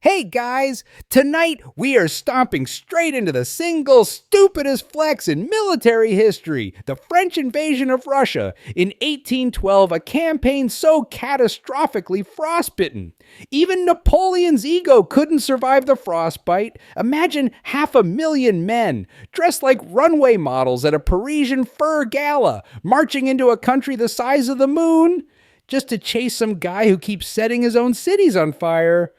Hey guys, tonight we are stomping straight into the single stupidest flex in military history, the French invasion of Russia in 1812, a campaign so catastrophically frostbitten. Even Napoleon's ego couldn't survive the frostbite. Imagine 500,000 men, dressed like runway models at a Parisian fur gala, marching into a country the size of the moon, just to chase some guy who keeps setting his own cities on fire.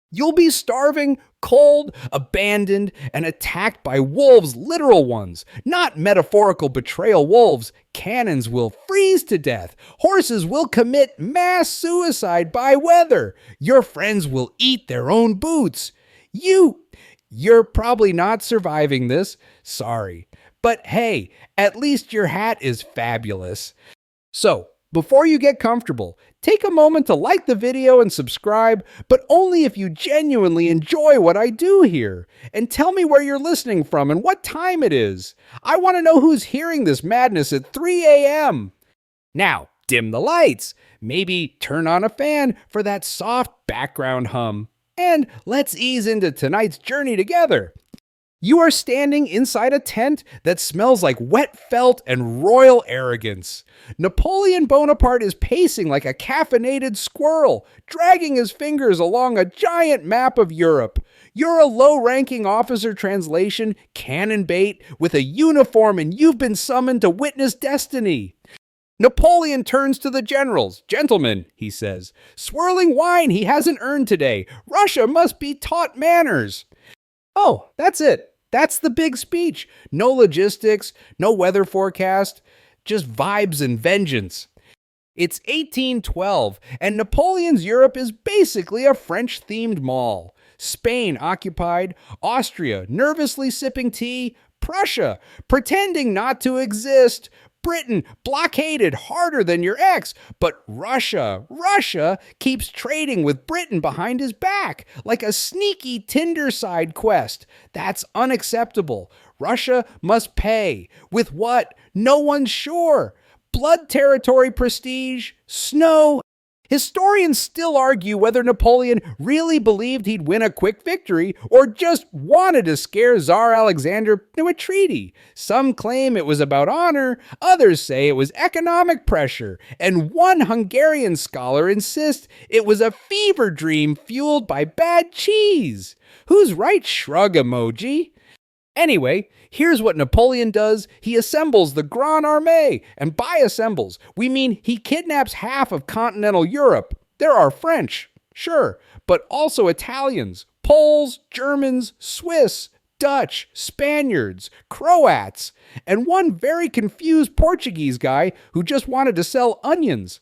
You'll be starving, cold, abandoned, and attacked by wolves, literal ones, not metaphorical betrayal wolves. Cannons will freeze to death. Horses will commit mass suicide by weather. Your friends will eat their own boots. You're probably not surviving this. Sorry. But hey, at least your hat is fabulous. So, before you get comfortable, take a moment to like the video and subscribe, but only if you genuinely enjoy what I do here. And tell me where you're listening from and what time it is. I want to know who's hearing this madness at 3 a.m. Now, dim the lights. Maybe turn on a fan for that soft background hum. And let's ease into tonight's journey together. You are standing inside a tent that smells like wet felt and royal arrogance. Napoleon Bonaparte is pacing like a caffeinated squirrel, dragging his fingers along a giant map of Europe. You're a low-ranking officer translation, cannon bait, with a uniform, and you've been summoned to witness destiny. Napoleon turns to the generals. "Gentlemen," he says, "swirling wine he hasn't earned today. Russia must be taught manners." Oh, that's it. That's the big speech. No logistics, no weather forecast, just vibes and vengeance. It's 1812, and Napoleon's Europe is basically a French-themed mall. Spain occupied, Austria nervously sipping tea, Prussia pretending not to exist, Britain blockaded harder than your ex, but Russia keeps trading with Britain behind his back, like a sneaky Tinder side quest. That's unacceptable. Russia must pay. With what? No one's sure. Blood territory prestige? Snow? Historians still argue whether Napoleon really believed he'd win a quick victory or just wanted to scare Tsar Alexander into a treaty. Some claim it was about honor, others say it was economic pressure, and one Hungarian scholar insists it was a fever dream fueled by bad cheese. Who's right? Shrug emoji. Anyway, here's what Napoleon does. He assembles the Grande Armée, and by assembles, we mean he kidnaps half of continental Europe. There are French, sure, but also Italians, Poles, Germans, Swiss, Dutch, Spaniards, Croats, and one very confused Portuguese guy who just wanted to sell onions.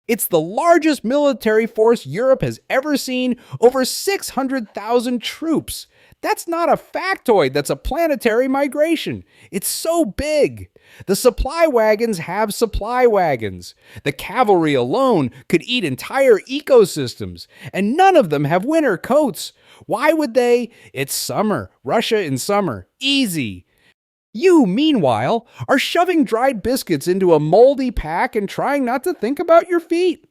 It's the largest military force Europe has ever seen, over 600,000 troops. That's not a factoid, that's a planetary migration. It's so big. The supply wagons have supply wagons. The cavalry alone could eat entire ecosystems, and none of them have winter coats. Why would they? It's summer. Russia in summer. Easy. You, meanwhile, are shoving dried biscuits into a moldy pack and trying not to think about your feet.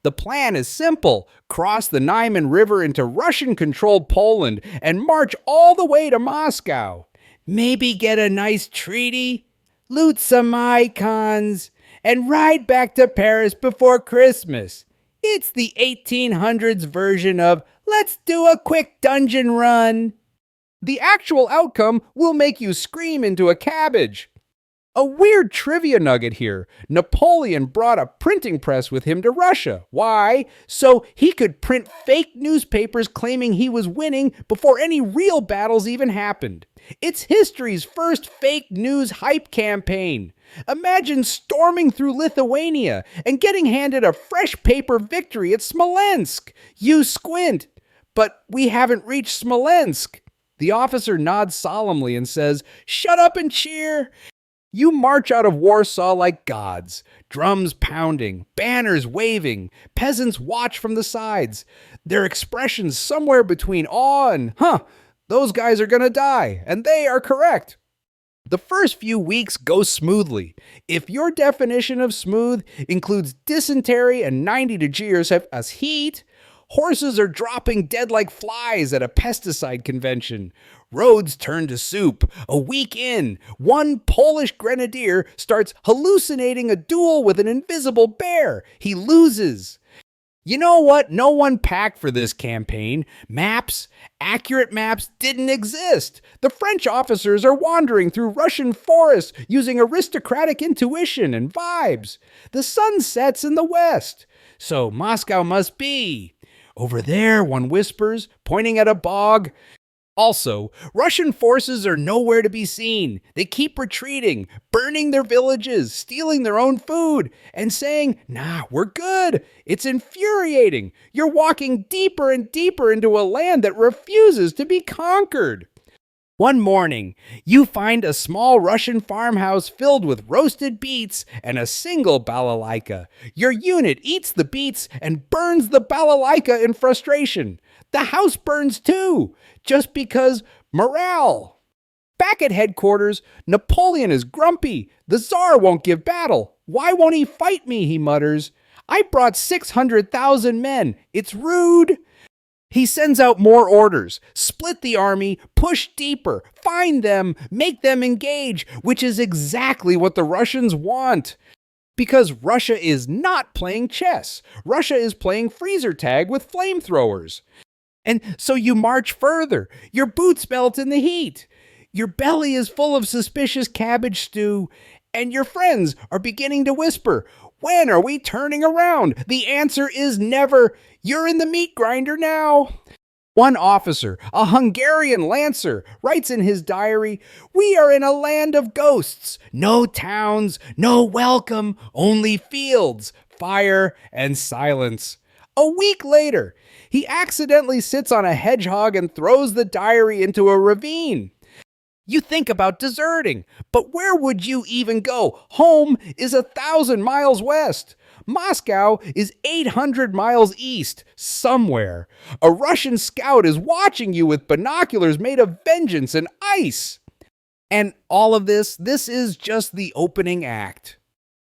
The plan is simple. Cross the Niemen River into Russian-controlled Poland and march all the way to Moscow. Maybe get a nice treaty, loot some icons, and ride back to Paris before Christmas. It's the 1800s version of, let's do a quick dungeon run. The actual outcome will make you scream into a cabbage. A weird trivia nugget here. Napoleon brought a printing press with him to Russia. Why? So he could print fake newspapers claiming he was winning before any real battles even happened. It's history's first fake news hype campaign. Imagine storming through Lithuania and getting handed a fresh paper victory at Smolensk. You squint. But we haven't reached Smolensk. The officer nods solemnly and says, "Shut up and cheer." You march out of Warsaw like gods, drums pounding, banners waving, peasants watch from the sides, their expressions somewhere between awe and, those guys are gonna die, and they are correct. The first few weeks go smoothly. If your definition of smooth includes dysentery and 90 degrees of heat, Horses are dropping dead like flies at a pesticide convention. Roads turn to soup. A week in, one Polish grenadier starts hallucinating a duel with an invisible bear. He loses. You know what? No one packed for this campaign. Maps, accurate maps, didn't exist. The French officers are wandering through Russian forests using aristocratic intuition and vibes. The sun sets in the west, so Moscow must be. Over there, one whispers, pointing at a bog. Also, Russian forces are nowhere to be seen. They keep retreating, burning their villages, stealing their own food, and saying, "Nah, we're good." It's infuriating. You're walking deeper and deeper into a land that refuses to be conquered. One morning, you find a small Russian farmhouse filled with roasted beets and a single balalaika. Your unit eats the beets and burns the balalaika in frustration. The house burns too, just because morale. Back at headquarters, Napoleon is grumpy. The Tsar won't give battle. "Why won't he fight me?" he mutters. "I brought 600,000 men. It's rude." He sends out more orders. Split the army, push deeper, find them, make them engage, which is exactly what the Russians want. Because Russia is not playing chess. Russia is playing freezer tag with flamethrowers. And so you march further. Your boots melt in the heat. Your belly is full of suspicious cabbage stew. And your friends are beginning to whisper, "When are we turning around?" The answer is never. You're in the meat grinder now. One officer, a Hungarian lancer, writes in his diary, "We are in a land of ghosts. No towns, no welcome, only fields, fire, and silence." A week later, he accidentally sits on a hedgehog and throws the diary into a ravine. You think about deserting, but where would you even go? Home is 1,000 miles west. Moscow is 800 miles east, somewhere. A Russian scout is watching you with binoculars made of vengeance and ice. And all of this is just the opening act.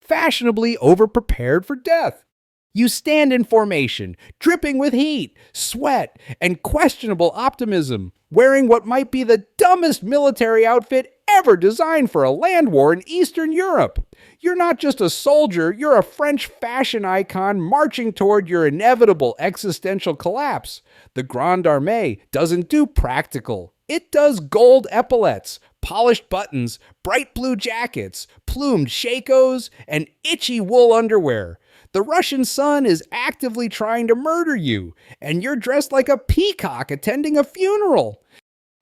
Fashionably overprepared for death. You stand in formation, dripping with heat, sweat, and questionable optimism, wearing what might be the dumbest military outfit ever designed for a land war in Eastern Europe. You're not just a soldier, you're a French fashion icon marching toward your inevitable existential collapse. The Grande Armée doesn't do practical. It does gold epaulets, polished buttons, bright blue jackets, plumed shakos, and itchy wool underwear. The Russian sun is actively trying to murder you, and you're dressed like a peacock attending a funeral.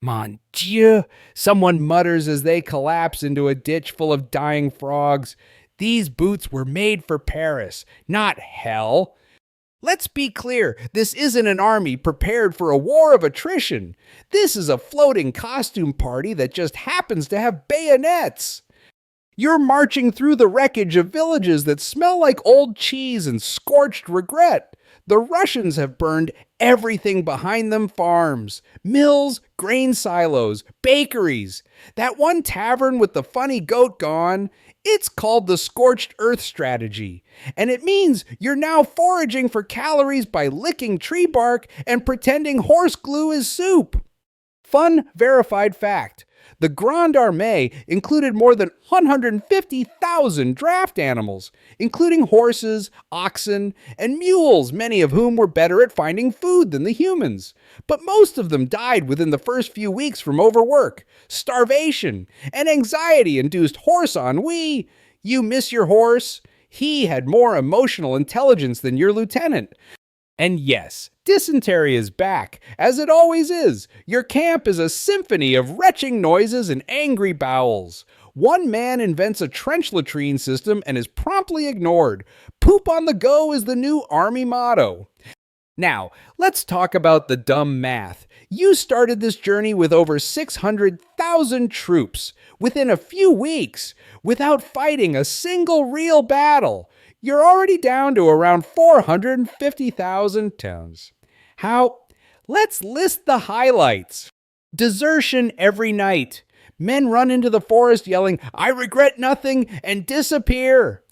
Mon Dieu, someone mutters as they collapse into a ditch full of dying frogs. These boots were made for Paris, not hell. Let's be clear, this isn't an army prepared for a war of attrition. This is a floating costume party that just happens to have bayonets. You're marching through the wreckage of villages that smell like old cheese and scorched regret. The Russians have burned everything behind them farms, mills, grain silos, bakeries. That one tavern with the funny goat gone, it's called the scorched earth strategy. And it means you're now foraging for calories by licking tree bark and pretending horse glue is soup. Fun, verified fact. The Grande Armée included more than 150,000 draft animals, including horses, oxen, and mules, many of whom were better at finding food than the humans. But most of them died within the first few weeks from overwork, starvation, and anxiety-induced horse ennui. You miss your horse? He had more emotional intelligence than your lieutenant. And yes, dysentery is back, as it always is. Your camp is a symphony of retching noises and angry bowels. One man invents a trench latrine system and is promptly ignored. Poop on the go is the new army motto. Now, let's talk about the dumb math. You started this journey with over 600,000 troops within a few weeks, without fighting a single real battle. You're already down to around 450,000 tons. How? Let's list the highlights. Desertion every night. Men run into the forest yelling, "I regret nothing," and disappear.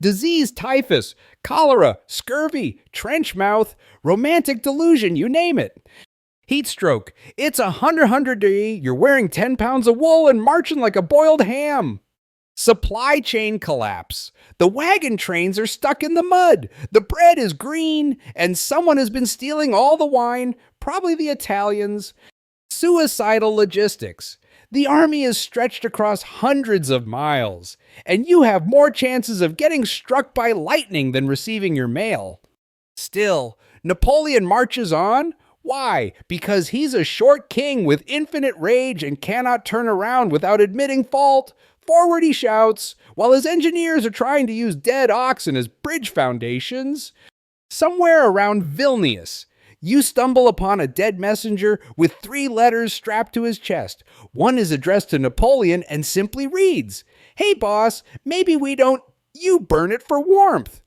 Disease, typhus, cholera, scurvy, trench mouth, romantic delusion, you name it. Heat stroke. It's 100 you're wearing 10 pounds of wool and marching like a boiled ham. Supply chain collapse. The wagon trains are stuck in the mud. The bread is green, and someone has been stealing all the wine, probably the Italians. Suicidal logistics. The army is stretched across hundreds of miles, and you have more chances of getting struck by lightning than receiving your mail. Still, Napoleon marches on. Why? Because he's a short king with infinite rage and cannot turn around without admitting fault. Forward he shouts, while his engineers are trying to use dead oxen as bridge foundations. Somewhere around Vilnius, you stumble upon a dead messenger with 3 letters strapped to his chest. One is addressed to Napoleon and simply reads, "Hey boss, maybe we don't, you burn it for warmth."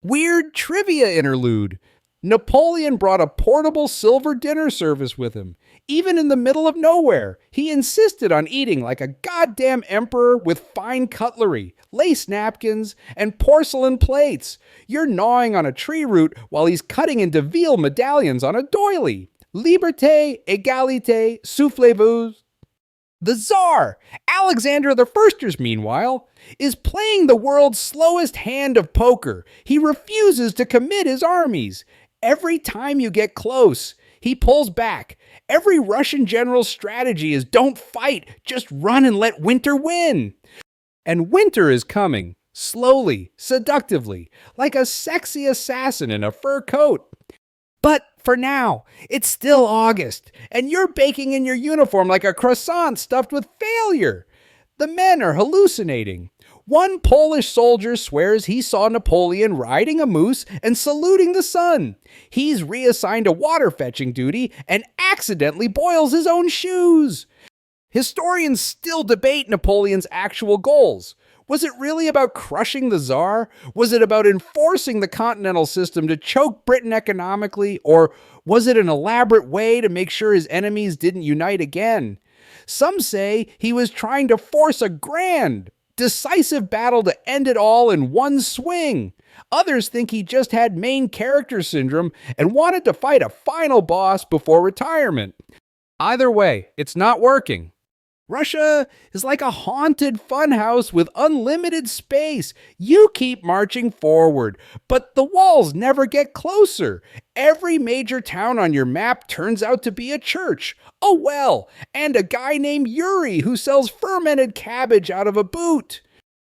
Weird trivia interlude. Napoleon brought a portable silver dinner service with him. Even in the middle of nowhere, he insisted on eating like a goddamn emperor with fine cutlery, lace napkins, and porcelain plates. You're gnawing on a tree root while he's cutting into veal medallions on a doily. Liberté, égalité, soufflez-vous. The Tsar, Alexander the Firsters, meanwhile, is playing the world's slowest hand of poker. He refuses to commit his armies. Every time you get close, he pulls back. Every Russian general's strategy is don't fight, just run and let winter win. And winter is coming, slowly, seductively, like a sexy assassin in a fur coat. But for now, it's still August, and you're baking in your uniform like a croissant stuffed with failure. The men are hallucinating. One Polish soldier swears he saw Napoleon riding a moose and saluting the sun. He's reassigned a water fetching duty and accidentally boils his own shoes. Historians still debate Napoleon's actual goals. Was it really about crushing the Tsar? Was it about enforcing the continental system to choke Britain economically? Or was it an elaborate way to make sure his enemies didn't unite again? Some say he was trying to force a grand, decisive battle to end it all in one swing. Others think he just had main character syndrome and wanted to fight a final boss before retirement. Either way, it's not working. Russia is like a haunted funhouse with unlimited space. You keep marching forward, but the walls never get closer. Every major town on your map turns out to be a church, a well, and a guy named Yuri who sells fermented cabbage out of a boot.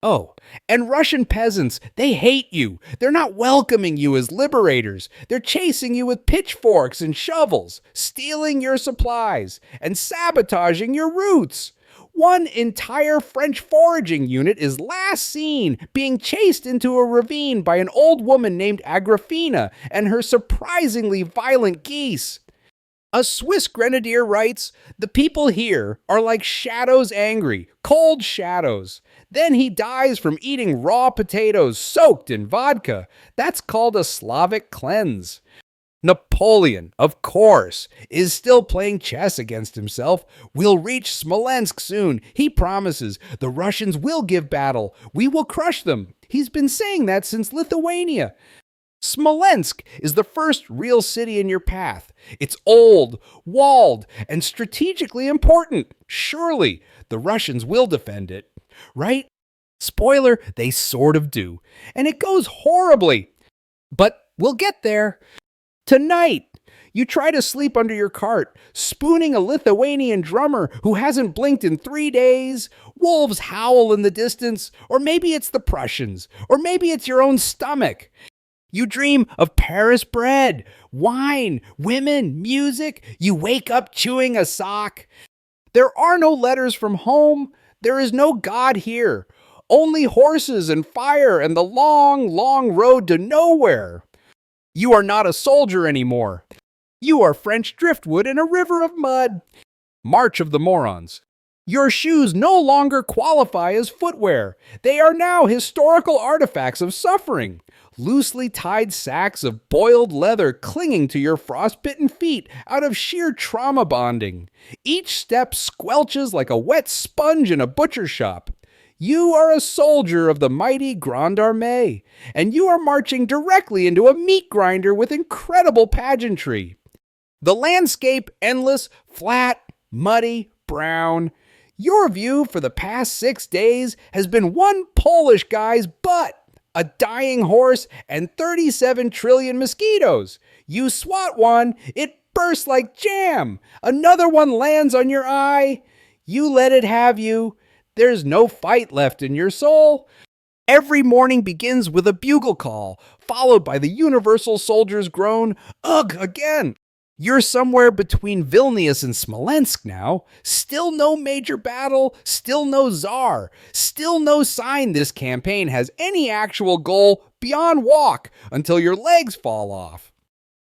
Oh, and Russian peasants, they hate you. They're not welcoming you as liberators. They're chasing you with pitchforks and shovels, stealing your supplies, and sabotaging your routes. One entire French foraging unit is last seen being chased into a ravine by an old woman named Agrafena and her surprisingly violent geese. A Swiss grenadier writes, "The people here are like shadows angry, cold shadows." Then he dies from eating raw potatoes soaked in vodka. That's called a Slavic cleanse. Napoleon, of course, is still playing chess against himself. We'll reach Smolensk soon. He promises. The Russians will give battle. We will crush them. He's been saying that since Lithuania. Smolensk is the first real city in your path. It's old, walled, and strategically important. Surely, the Russians will defend it. Right? Spoiler, they sort of do. And it goes horribly. But we'll get there. Tonight, you try to sleep under your cart, spooning a Lithuanian drummer who hasn't blinked in 3 days. Wolves howl in the distance, or maybe it's the Prussians, or maybe it's your own stomach. You dream of Paris bread, wine, women, music. You wake up chewing a sock. There are no letters from home. There is no God here. Only horses and fire and the long, long road to nowhere. You are not a soldier anymore. You are French driftwood in a river of mud. March of the Morons. Your shoes no longer qualify as footwear. They are now historical artifacts of suffering. Loosely tied sacks of boiled leather clinging to your frostbitten feet out of sheer trauma bonding. Each step squelches like a wet sponge in a butcher shop. You are a soldier of the mighty Grande Armée, and you are marching directly into a meat grinder with incredible pageantry. The landscape endless, flat, muddy, brown. Your view for the past 6 days has been one Polish guy's butt, a dying horse, and 37 trillion mosquitoes. You swat one, it bursts like jam. Another one lands on your eye. You let it have you. There's no fight left in your soul. Every morning begins with a bugle call, followed by the universal soldier's groan, ugh, again. You're somewhere between Vilnius and Smolensk now. Still no major battle, still no czar, still no sign this campaign has any actual goal beyond walk until your legs fall off.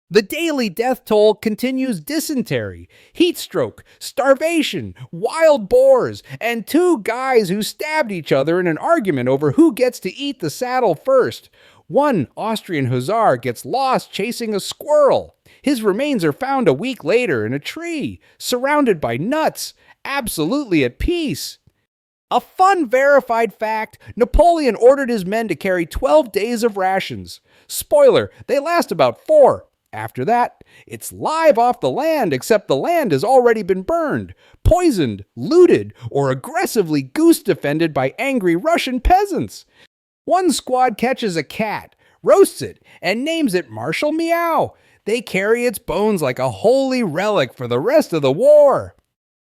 The daily death toll continues: dysentery, heat stroke, starvation, wild boars, and 2 guys who stabbed each other in an argument over who gets to eat the saddle first. One Austrian hussar gets lost chasing a squirrel. His remains are found a week later in a tree, surrounded by nuts, absolutely at peace. A fun verified fact: Napoleon ordered his men to carry 12 days of rations. Spoiler, they last about 4. After that, it's live off the land, except the land has already been burned, poisoned, looted, or aggressively goose-defended by angry Russian peasants. One squad catches a cat, roasts it, and names it Marshal Meow. They carry its bones like a holy relic for the rest of the war.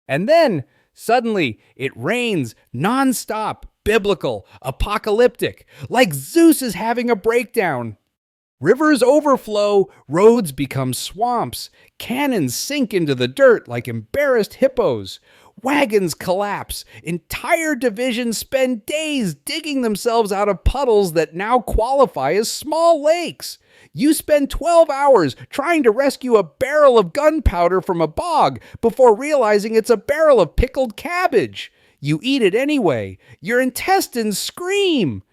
And then, suddenly, it rains non-stop, biblical, apocalyptic, like Zeus is having a breakdown. Rivers overflow, roads become swamps, cannons sink into the dirt like embarrassed hippos, wagons collapse, entire divisions spend days digging themselves out of puddles that now qualify as small lakes. You spend 12 hours trying to rescue a barrel of gunpowder from a bog before realizing it's a barrel of pickled cabbage. You eat it anyway. Your intestines scream.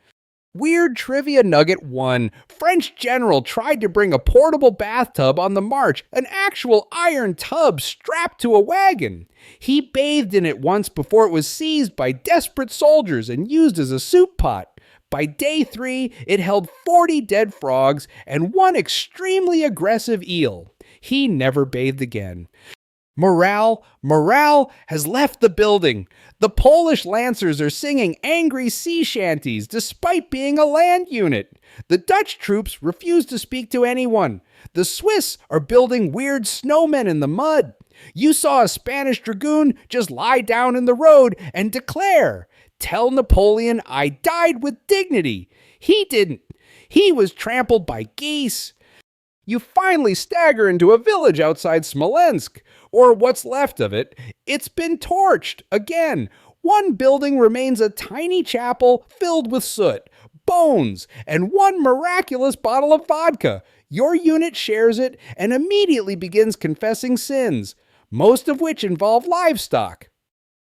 Weird Trivia Nugget 1. French general tried to bring a portable bathtub on the march, an actual iron tub strapped to a wagon. He bathed in it once before it was seized by desperate soldiers and used as a soup pot. By day 3, it held 40 dead frogs and 1 extremely aggressive eel. He never bathed again. Morale has left the building. The Polish lancers are singing angry sea shanties despite being a land unit. The Dutch troops refuse to speak to anyone. The Swiss are building weird snowmen in the mud. You saw a Spanish dragoon just lie down in the road and declare, "Tell Napoleon I died with dignity." He didn't. He was trampled by geese. You finally stagger into a village outside Smolensk, or what's left of it. It's been torched again. One building remains a tiny chapel filled with soot, bones, and 1 miraculous bottle of vodka. Your unit shares it and immediately begins confessing sins, most of which involve livestock.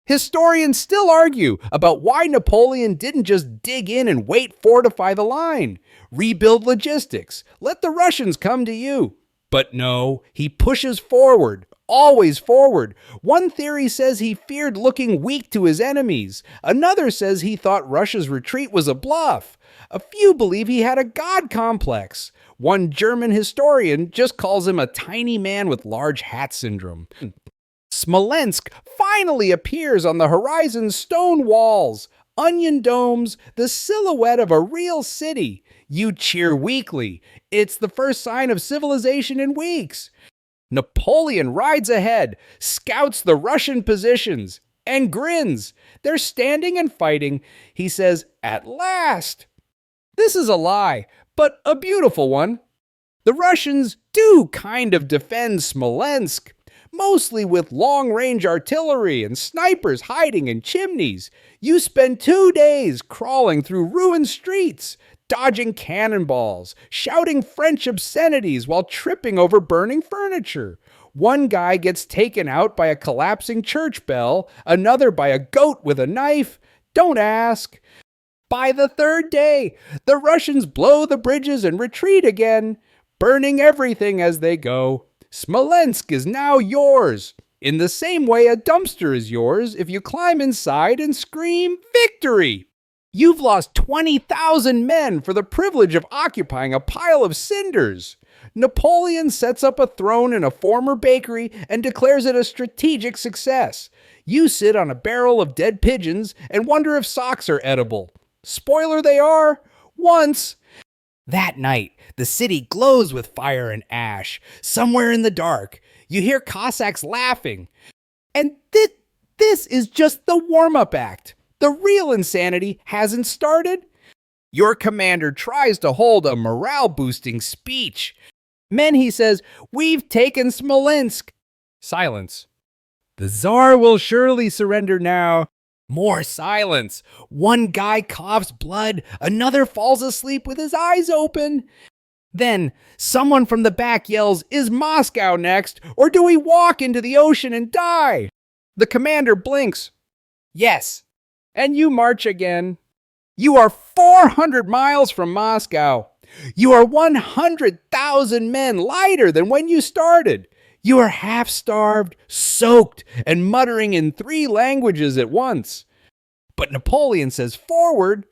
Historians still argue about why Napoleon didn't just dig in and fortify the line, rebuild logistics, let the Russians come to you. But no, he pushes forward, always forward. One theory says he feared looking weak to his enemies. Another says he thought Russia's retreat was a bluff. A few believe he had a god complex. One German historian just calls him a tiny man with large hat syndrome. Smolensk finally appears on the horizon's stone walls, onion domes, the silhouette of a real city. You cheer weakly. It's the first sign of civilization in weeks. Napoleon rides ahead, scouts the Russian positions, and grins. They're standing and fighting. He says, "At last." This is a lie, but a beautiful one. The Russians do kind of defend Smolensk, mostly with long-range artillery and snipers hiding in chimneys. You spend 2 days crawling through ruined streets, dodging cannonballs, shouting French obscenities while tripping over burning furniture. One guy gets taken out by a collapsing church bell, another by a goat with a knife. Don't ask. By the 3rd day, the Russians blow the bridges and retreat again, burning everything as they go. Smolensk is now yours, in the same way a dumpster is yours if you climb inside and scream victory. You've lost 20,000 men for the privilege of occupying a pile of cinders. Napoleon sets up a throne in a former bakery and declares it a strategic success. You sit on a barrel of dead pigeons and wonder if socks are edible. Spoiler, they are. Once. That night, the city glows with fire and ash. Somewhere in the dark, you hear Cossacks laughing. And this is just the warm-up act. The real insanity hasn't started. Your commander tries to hold a morale-boosting speech. Men, he says, we've taken Smolensk. Silence. The Tsar will surely surrender now. More silence. One guy coughs blood. Another falls asleep with his eyes open. Then someone from the back yells, is Moscow next, or do we walk into the ocean and die? The commander blinks. Yes. And you march again. You are 400 miles from Moscow. You are 100,000 men lighter than when you started. You are half-starved, soaked, and muttering in 3 languages at once. But Napoleon says forward,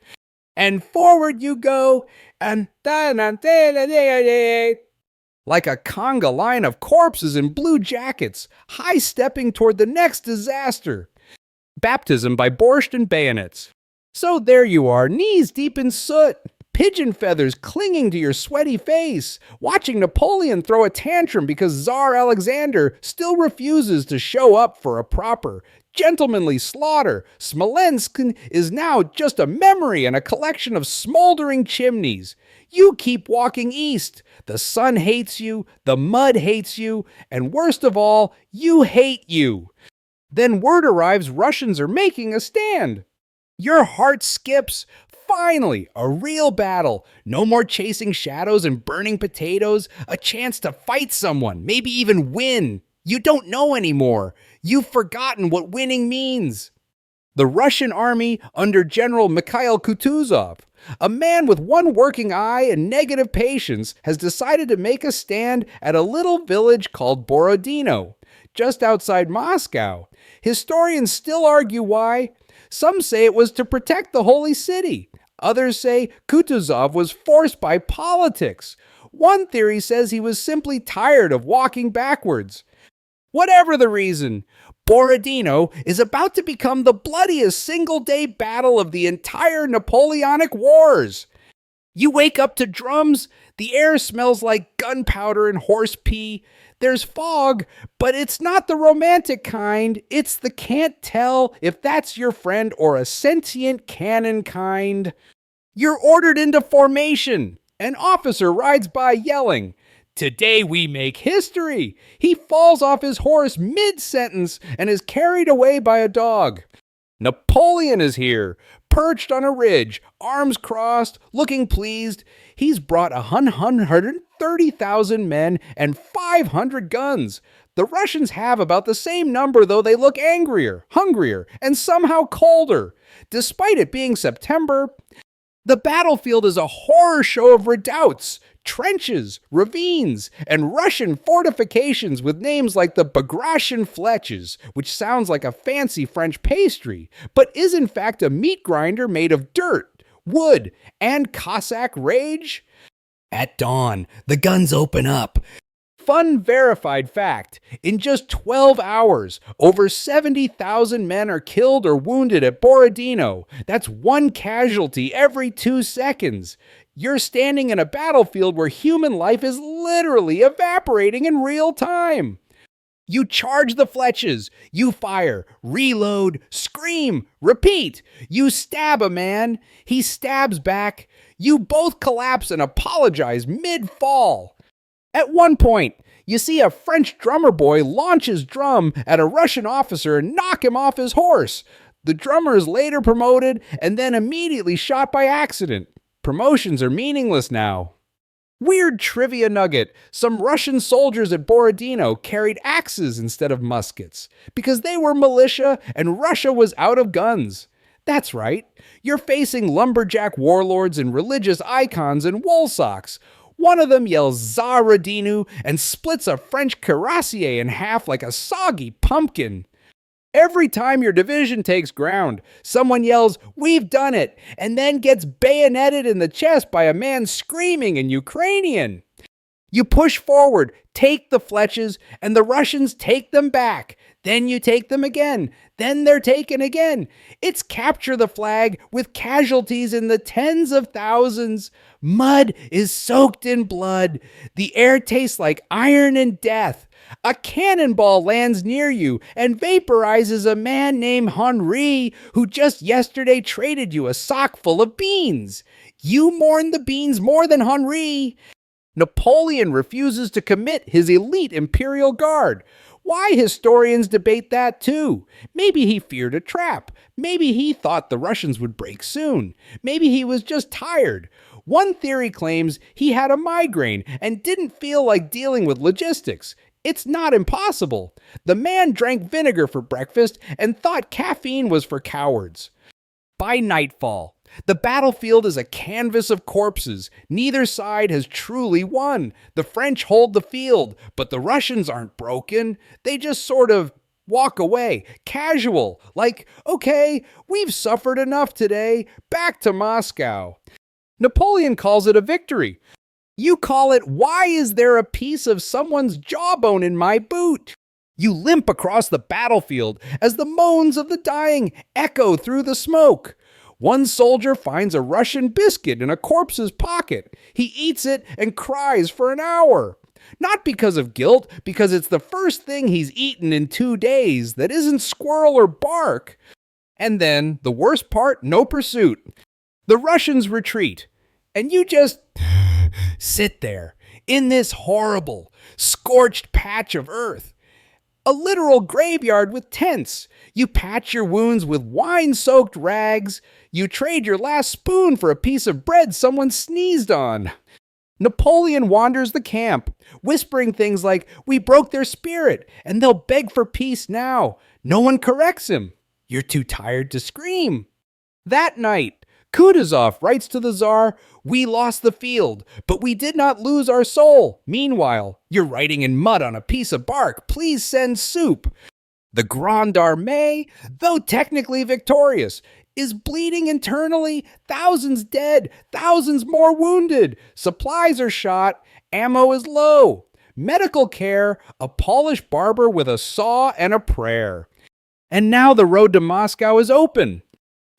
and forward you go, and like a conga line of corpses in blue jackets, high-stepping toward the next disaster. Baptism by borscht and bayonets. So there you are, knees deep in soot, pigeon feathers clinging to your sweaty face, watching Napoleon throw a tantrum because Tsar Alexander still refuses to show up for a proper, gentlemanly slaughter. Smolensk is now just a memory and a collection of smoldering chimneys. You keep walking east. The sun hates you, the mud hates you, and worst of all, you hate you. Then word arrives Russians are making a stand. Your heart skips. Finally, a real battle. No more chasing shadows and burning potatoes. A chance to fight someone, maybe even win. You don't know anymore. You've forgotten what winning means. The Russian army under General Mikhail Kutuzov, a man with one working eye and negative patience, has decided to make a stand at a little village called Berezina, just outside Moscow. Historians still argue why. Some say it was to protect the holy city. Others say Kutuzov was forced by politics. One theory says he was simply tired of walking backwards. Whatever the reason, Berezina is about to become the bloodiest single-day battle of the entire Napoleonic Wars. You wake up to drums, the air smells like gunpowder and horse pee. There's fog, but it's not the romantic kind. It's the can't tell if that's your friend or a sentient cannon kind. You're ordered into formation. An officer rides by yelling, "Today we make history!" He falls off his horse mid-sentence and is carried away by a dog. Napoleon is here, perched on a ridge, arms crossed, looking pleased. He's brought 130,000 men and 500 guns. The Russians have about the same number, though they look angrier, hungrier, and somehow colder. Despite it being September, the battlefield is a horror show of redoubts, trenches, ravines, and Russian fortifications with names like the Bagration Fletches, which sounds like a fancy French pastry, but is in fact a meat grinder made of dirt, wood, and Cossack rage. At dawn, the guns open up. Fun verified fact, in just 12 hours, over 70,000 men are killed or wounded at Berezina. That's one casualty every 2 seconds. You're standing in a battlefield where human life is literally evaporating in real time. You charge the Fletches, you fire, reload, scream, repeat. You stab a man, he stabs back. You both collapse and apologize mid-fall. At one point, you see a French drummer boy launch his drum at a Russian officer and knock him off his horse. The drummer is later promoted and then immediately shot by accident. Promotions are meaningless now. Weird trivia nugget. Some Russian soldiers at Berezina carried axes instead of muskets because they were militia and Russia was out of guns. That's right. You're facing lumberjack warlords and religious icons in wool socks. One of them yells Za Radinu and splits a French cuirassier in half like a soggy pumpkin. Every time your division takes ground, someone yells, "We've done it," and then gets bayoneted in the chest by a man screaming in Ukrainian. You push forward, take the Fletches, and the Russians take them back. Then you take them again. Then they're taken again. It's capture the flag with casualties in the tens of thousands. Mud is soaked in blood. The air tastes like iron and death. A cannonball lands near you and vaporizes a man named Henri who just yesterday traded you a sock full of beans. You mourn the beans more than Henri. Napoleon refuses to commit his elite imperial guard. Why, historians debate that too. Maybe he feared a trap. Maybe he thought the Russians would break soon. Maybe he was just tired. One theory claims he had a migraine and didn't feel like dealing with logistics. It's not impossible. The man drank vinegar for breakfast and thought caffeine was for cowards. By nightfall, the battlefield is a canvas of corpses. Neither side has truly won. The French hold the field, but the Russians aren't broken. They just sort of walk away, casual, like, okay, we've suffered enough today, back to Moscow. Napoleon calls it a victory. You call it, why is there a piece of someone's jawbone in my boot? You limp across the battlefield as the moans of the dying echo through the smoke. One soldier finds a Russian biscuit in a corpse's pocket. He eats it and cries for an hour. Not because of guilt, because it's the first thing he's eaten in 2 days that isn't squirrel or bark. And then, the worst part, no pursuit. The Russians retreat, and you just sit there in this horrible, scorched patch of earth. A literal graveyard with tents. You patch your wounds with wine-soaked rags. You trade your last spoon for a piece of bread someone sneezed on. Napoleon wanders the camp, whispering things like, "We broke their spirit, and they'll beg for peace now." No one corrects him. You're too tired to scream. That night, Kutuzov writes to the Tsar, "We lost the field, but we did not lose our soul." Meanwhile, you're writing in mud on a piece of bark, "Please send soup." The Grande Armée, though technically victorious, is bleeding internally, thousands dead, thousands more wounded. Supplies are shot, ammo is low. Medical care, a Polish barber with a saw and a prayer. And now the road to Moscow is open.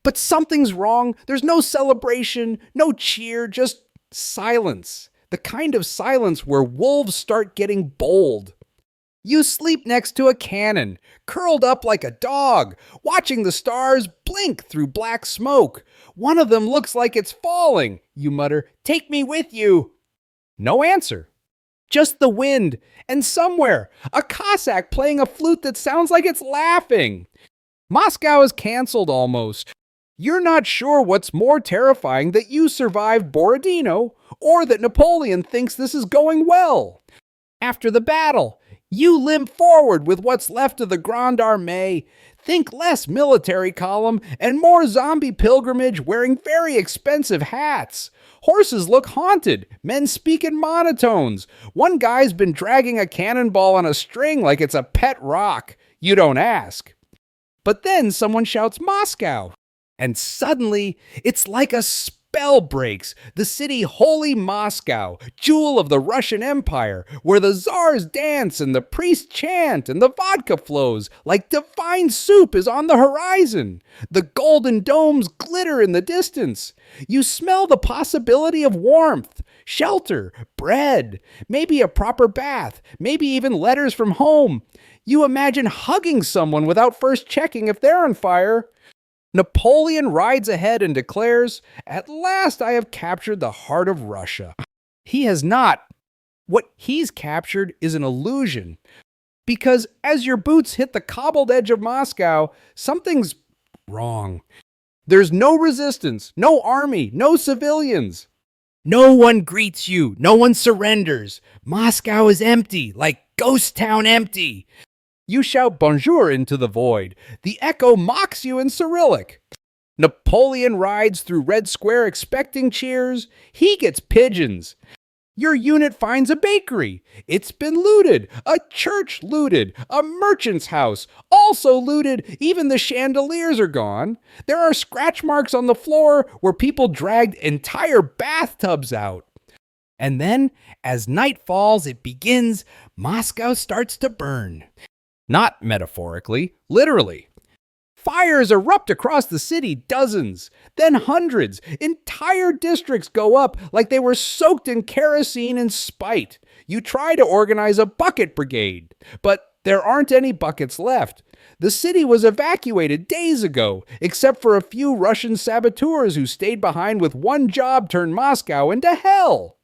But something's wrong. There's no celebration, no cheer, just silence. The kind of silence where wolves start getting bold. You sleep next to a cannon, curled up like a dog, watching the stars blink through black smoke. One of them looks like it's falling. You mutter, "Take me with you." No answer. Just the wind, and somewhere, a Cossack playing a flute that sounds like it's laughing. Moscow is canceled almost. You're not sure what's more terrifying, that you survived Berezina or that Napoleon thinks this is going well. After the battle, you limp forward with what's left of the Grande Armée. Think less military column and more zombie pilgrimage wearing very expensive hats. Horses look haunted. Men speak in monotones. One guy's been dragging a cannonball on a string like it's a pet rock. You don't ask. But then someone shouts Moscow. And suddenly, it's like a spell breaks. The city holy Moscow, jewel of the Russian Empire, where the czars dance and the priests chant and the vodka flows like divine soup is on the horizon. The golden domes glitter in the distance. You smell the possibility of warmth, shelter, bread, maybe a proper bath, maybe even letters from home. You imagine hugging someone without first checking if they're on fire. Napoleon rides ahead and declares, "At last I have captured the heart of Russia." He has not. What he's captured is an illusion. Because as your boots hit the cobbled edge of Moscow, something's wrong. There's no resistance, no army, no civilians. No one greets you, no one surrenders. Moscow is empty, like ghost town empty. You shout bonjour into the void. The echo mocks you in Cyrillic. Napoleon rides through Red Square expecting cheers. He gets pigeons. Your unit finds a bakery. It's been looted. A church looted. A merchant's house also looted. Even the chandeliers are gone. There are scratch marks on the floor where people dragged entire bathtubs out. And then, as night falls, it begins. Moscow starts to burn. Not metaphorically, literally. Fires erupt across the city, dozens, then hundreds. Entire districts go up like they were soaked in kerosene and spite. You try to organize a bucket brigade, but there aren't any buckets left. The city was evacuated days ago, except for a few Russian saboteurs who stayed behind with one job turned Moscow into hell.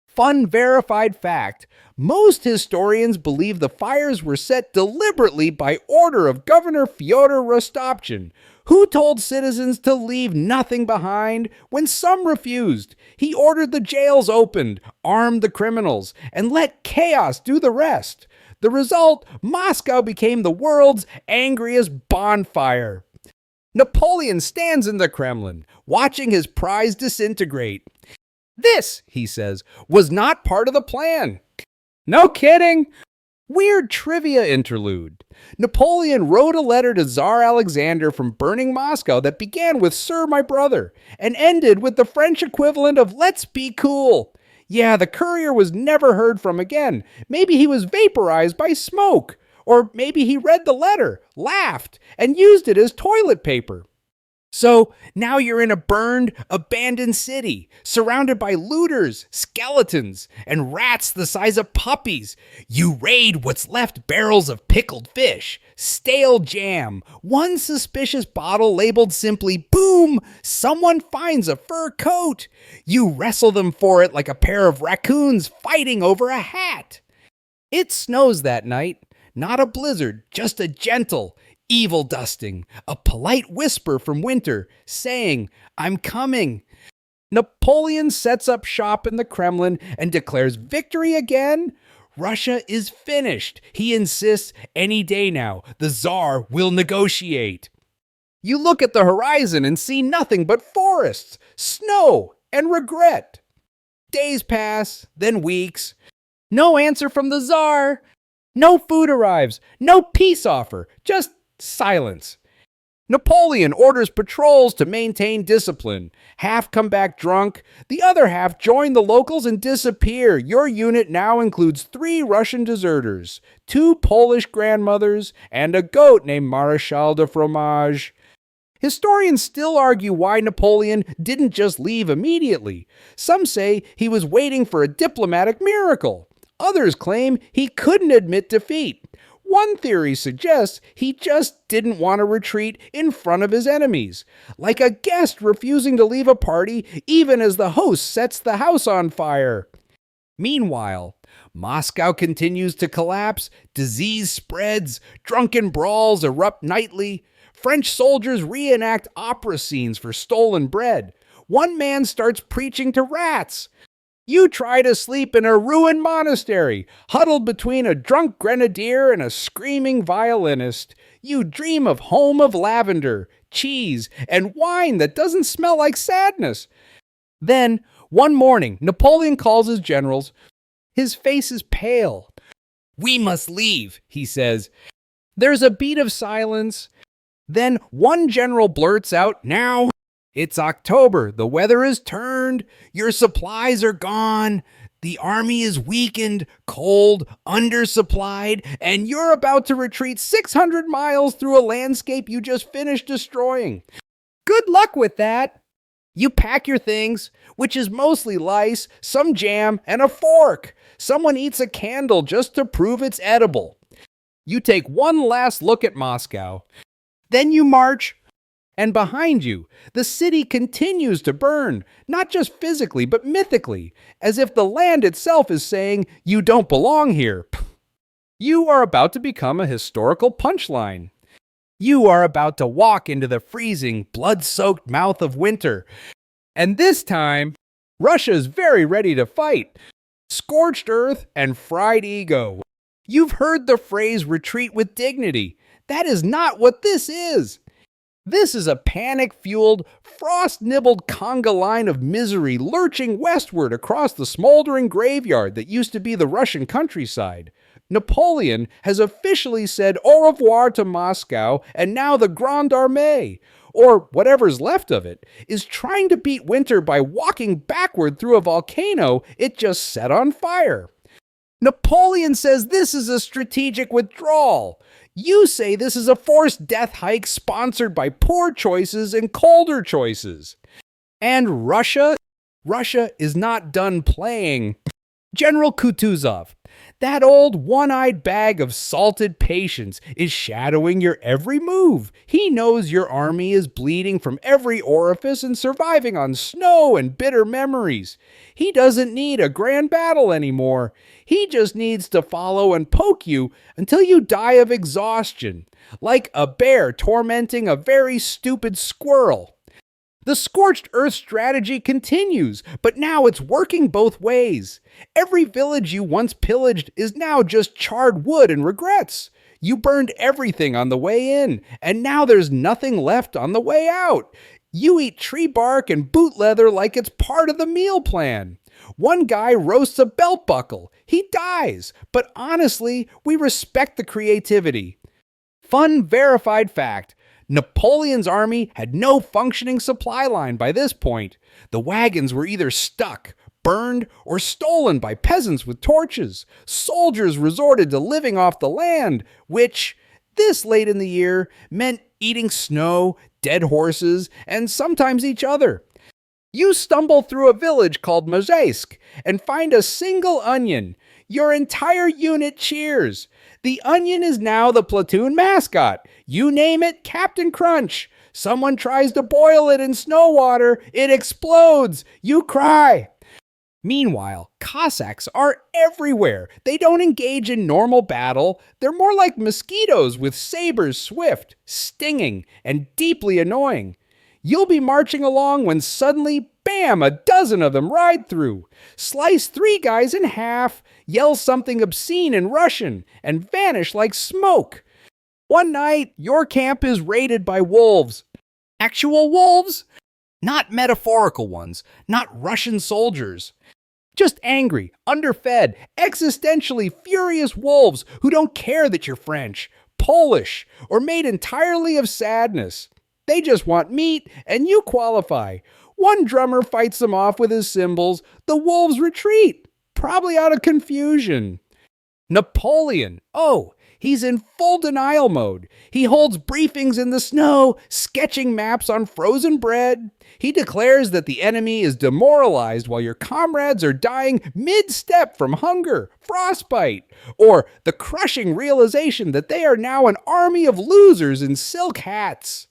Fun verified fact, most historians believe the fires were set deliberately by order of Governor Fyodor Rostopchin, who told citizens to leave nothing behind when some refused. He ordered the jails opened, armed the criminals, and let chaos do the rest. The result, Moscow became the world's angriest bonfire. Napoleon stands in the Kremlin, watching his prize disintegrate. This, he says, was not part of the plan. No kidding. Weird trivia interlude. Napoleon wrote a letter to Tsar Alexander from burning Moscow that began with "Sir, my brother," and ended with the French equivalent of "Let's be cool." Yeah, the courier was never heard from again. Maybe he was vaporized by smoke. Or maybe he read the letter, laughed, and used it as toilet paper. So now you're in a burned, abandoned city, surrounded by looters, skeletons, and rats the size of puppies. You raid what's left barrels of pickled fish, stale jam, one suspicious bottle labeled simply, "Boom, someone finds a fur coat." You wrestle them for it like a pair of raccoons fighting over a hat. It snows that night, not a blizzard, just a gentle, evil dusting, a polite whisper from winter saying, "I'm coming." Napoleon sets up shop in the Kremlin and declares victory again. Russia is finished. He insists any day now, the Tsar will negotiate. You look at the horizon and see nothing but forests, snow, and regret. Days pass, then weeks. No answer from the Tsar. No food arrives. No peace offer. Just silence. Napoleon orders patrols to maintain discipline. Half come back drunk. The other half join the locals and disappear. Your unit now includes 3 Russian deserters, 2 Polish grandmothers, and a goat named Marechal de Fromage. Historians still argue why Napoleon didn't just leave immediately. Some say he was waiting for a diplomatic miracle. Others claim he couldn't admit defeat. One theory suggests he just didn't want to retreat in front of his enemies, like a guest refusing to leave a party even as the host sets the house on fire. Meanwhile, Moscow continues to collapse, disease spreads, drunken brawls erupt nightly, French soldiers reenact opera scenes for stolen bread. One man starts preaching to rats. You try to sleep in a ruined monastery, huddled between a drunk grenadier and a screaming violinist. You dream of home of lavender, cheese, and wine that doesn't smell like sadness. Then, one morning, Napoleon calls his generals. His face is pale. "We must leave," he says. There's a beat of silence. Then one general blurts out, "Now." It's October, the weather is turned, your supplies are gone, the army is weakened, cold, undersupplied, and you're about to retreat 600 miles through a landscape you just finished destroying. Good luck with that. You pack your things, which is mostly lice, some jam, and a fork. Someone eats a candle just to prove it's edible. You take one last look at Moscow. Then you march. And behind you, the city continues to burn, not just physically, but mythically, as if the land itself is saying, "You don't belong here." You are about to become a historical punchline. You are about to walk into the freezing, blood-soaked mouth of winter. And this time, Russia is very ready to fight. Scorched earth and fried ego. You've heard the phrase retreat with dignity. That is not what this is. This is a panic-fueled, frost-nibbled conga line of misery lurching westward across the smoldering graveyard that used to be the Russian countryside. Napoleon has officially said au revoir to Moscow, and now the Grande Armée, or whatever's left of it, is trying to beat winter by walking backward through a volcano it just set on fire. Napoleon says this is a strategic withdrawal. You say this is a forced death hike sponsored by poor choices and colder choices. And Russia is not done playing. General Kutuzov, that old one-eyed bag of salted patience, is shadowing your every move. He knows your army is bleeding from every orifice and surviving on snow and bitter memories. He doesn't need a grand battle anymore. He just needs to follow and poke you until you die of exhaustion, like a bear tormenting a very stupid squirrel. The scorched earth strategy continues, but now it's working both ways. Every village you once pillaged is now just charred wood and regrets. You burned everything on the way in, and now there's nothing left on the way out. You eat tree bark and boot leather like it's part of the meal plan. One guy roasts a belt buckle. He dies, but honestly, we respect the creativity. Fun verified fact. Napoleon's army had no functioning supply line by this point. The wagons were either stuck, burned, or stolen by peasants with torches. Soldiers resorted to living off the land, which, this late in the year, meant eating snow, dead horses, and sometimes each other. You stumble through a village called Mozaisk and find a single onion. Your entire unit cheers. The onion is now the platoon mascot. You name it, Captain Crunch. Someone tries to boil it in snow water. It explodes. You cry. Meanwhile, Cossacks are everywhere. They don't engage in normal battle. They're more like mosquitoes with sabers swift, stinging, and deeply annoying. You'll be marching along when suddenly, bam, a dozen of them ride through, slice 3 guys in half, yell something obscene in Russian, and vanish like smoke. One night, your camp is raided by wolves. Actual wolves? Not metaphorical ones, not Russian soldiers. Just angry, underfed, existentially furious wolves who don't care that you're French, Polish, or made entirely of sadness. They just want meat, and you qualify. One drummer fights them off with his cymbals. The wolves retreat, probably out of confusion. Napoleon, he's in full denial mode. He holds briefings in the snow, sketching maps on frozen bread. He declares that the enemy is demoralized while your comrades are dying mid-step from hunger, frostbite, or the crushing realization that they are now an army of losers in silk hats.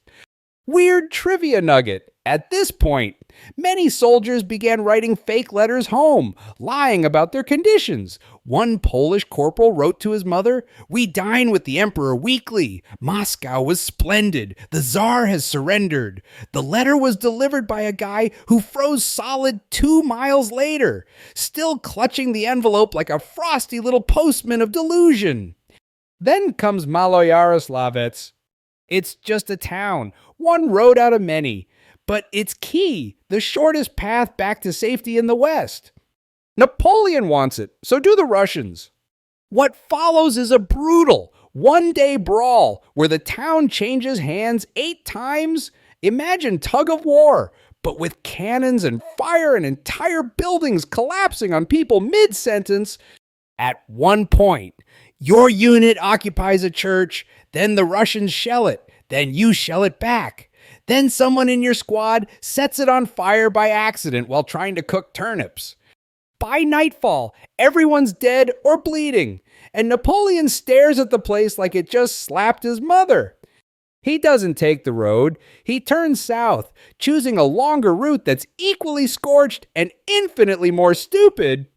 Weird trivia nugget. At this point, many soldiers began writing fake letters home, lying about their conditions. One Polish corporal wrote to his mother, "We dine with the emperor weekly. Moscow was splendid. The Tsar has surrendered." The letter was delivered by a guy who froze solid 2 miles later, still clutching the envelope like a frosty little postman of delusion. Then comes Maloyaroslavets. It's just a town, one road out of many, but it's key, the shortest path back to safety in the West. Napoleon wants it, so do the Russians. What follows is a brutal, one-day brawl where the town changes hands 8 times. Imagine tug of war, but with cannons and fire and entire buildings collapsing on people mid-sentence. At one point, your unit occupies a church, then the Russians shell it, then you shell it back. Then someone in your squad sets it on fire by accident while trying to cook turnips. By nightfall, everyone's dead or bleeding, and Napoleon stares at the place like it just slapped his mother. He doesn't take the road. He turns south, choosing a longer route that's equally scorched and infinitely more stupid.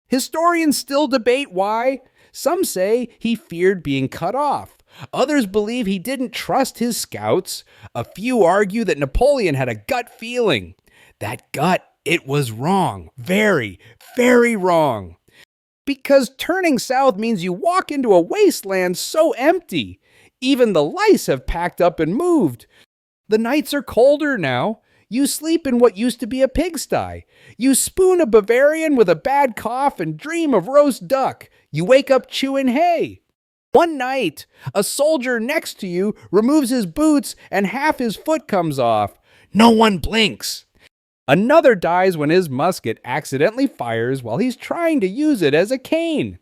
Historians still debate why. Some say he feared being cut off. Others believe he didn't trust his scouts. A few argue that Napoleon had a gut feeling. That gut, it was wrong. Very, very wrong. Because turning south means you walk into a wasteland so empty. Even the lice have packed up and moved. The nights are colder now. You sleep in what used to be a pigsty. You spoon a Bavarian with a bad cough and dream of roast duck. You wake up chewing hay. One night, a soldier next to you removes his boots and half his foot comes off. No one blinks. Another dies when his musket accidentally fires while he's trying to use it as a cane.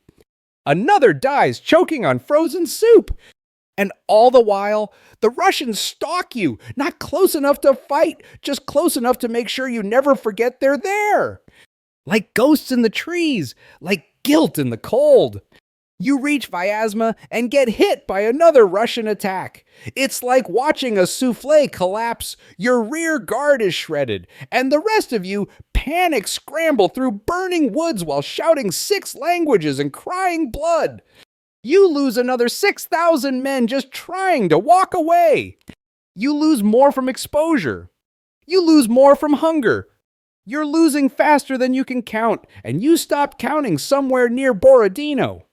Another dies choking on frozen soup. And all the while, the Russians stalk you, not close enough to fight, just close enough to make sure you never forget they're there. Like ghosts in the trees, like guilt in the cold. You reach Vyazma and get hit by another Russian attack. It's like watching a souffle collapse. Your rear guard is shredded, and the rest of you panic scramble through burning woods while shouting 6 languages and crying blood. You lose another 6,000 men just trying to walk away. You lose more from exposure. You lose more from hunger. You're losing faster than you can count, and you stop counting somewhere near Berezina.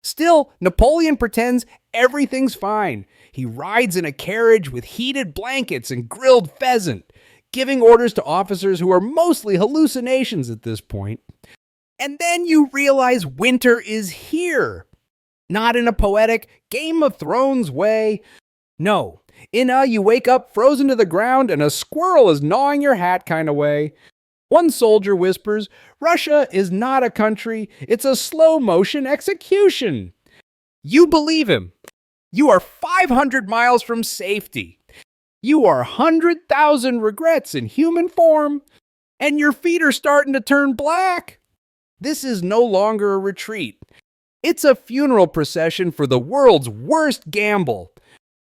Still, Napoleon pretends everything's fine. He rides in a carriage with heated blankets and grilled pheasant, giving orders to officers who are mostly hallucinations at this point. And then you realize winter is here. Not in a poetic Game of Thrones way. No, in a you wake up frozen to the ground and a squirrel is gnawing your hat kind of way. One soldier whispers, Russia is not a country, it's a slow-motion execution. You believe him. You are 500 miles from safety. You are 100,000 regrets in human form, and your feet are starting to turn black. This is no longer a retreat. It's a funeral procession for the world's worst gamble.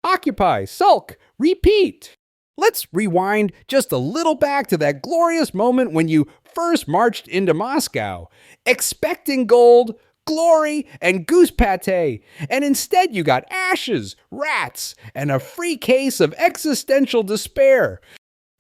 Occupy, sulk, repeat. Let's rewind just a little back to that glorious moment when you first marched into Moscow, expecting gold, glory, and goose pate, and instead you got ashes, rats, and a free case of existential despair.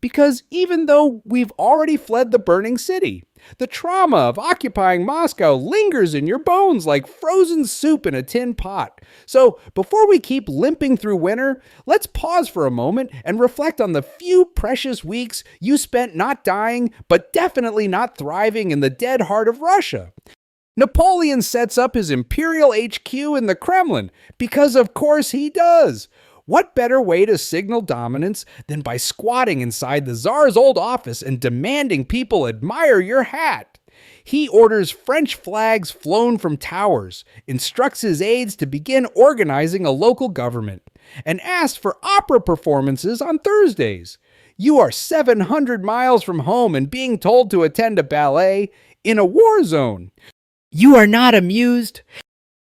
Because even though we've already fled the burning city, the trauma of occupying Moscow lingers in your bones like frozen soup in a tin pot. So before we keep limping through winter, let's pause for a moment and reflect on the few precious weeks you spent not dying, but definitely not thriving in the dead heart of Russia. Napoleon sets up his imperial HQ in the Kremlin, because of course he does. What better way to signal dominance than by squatting inside the Tsar's old office and demanding people admire your hat? He orders French flags flown from towers, instructs his aides to begin organizing a local government, and asks for opera performances on Thursdays. You are 700 miles from home and being told to attend a ballet in a war zone. You are not amused.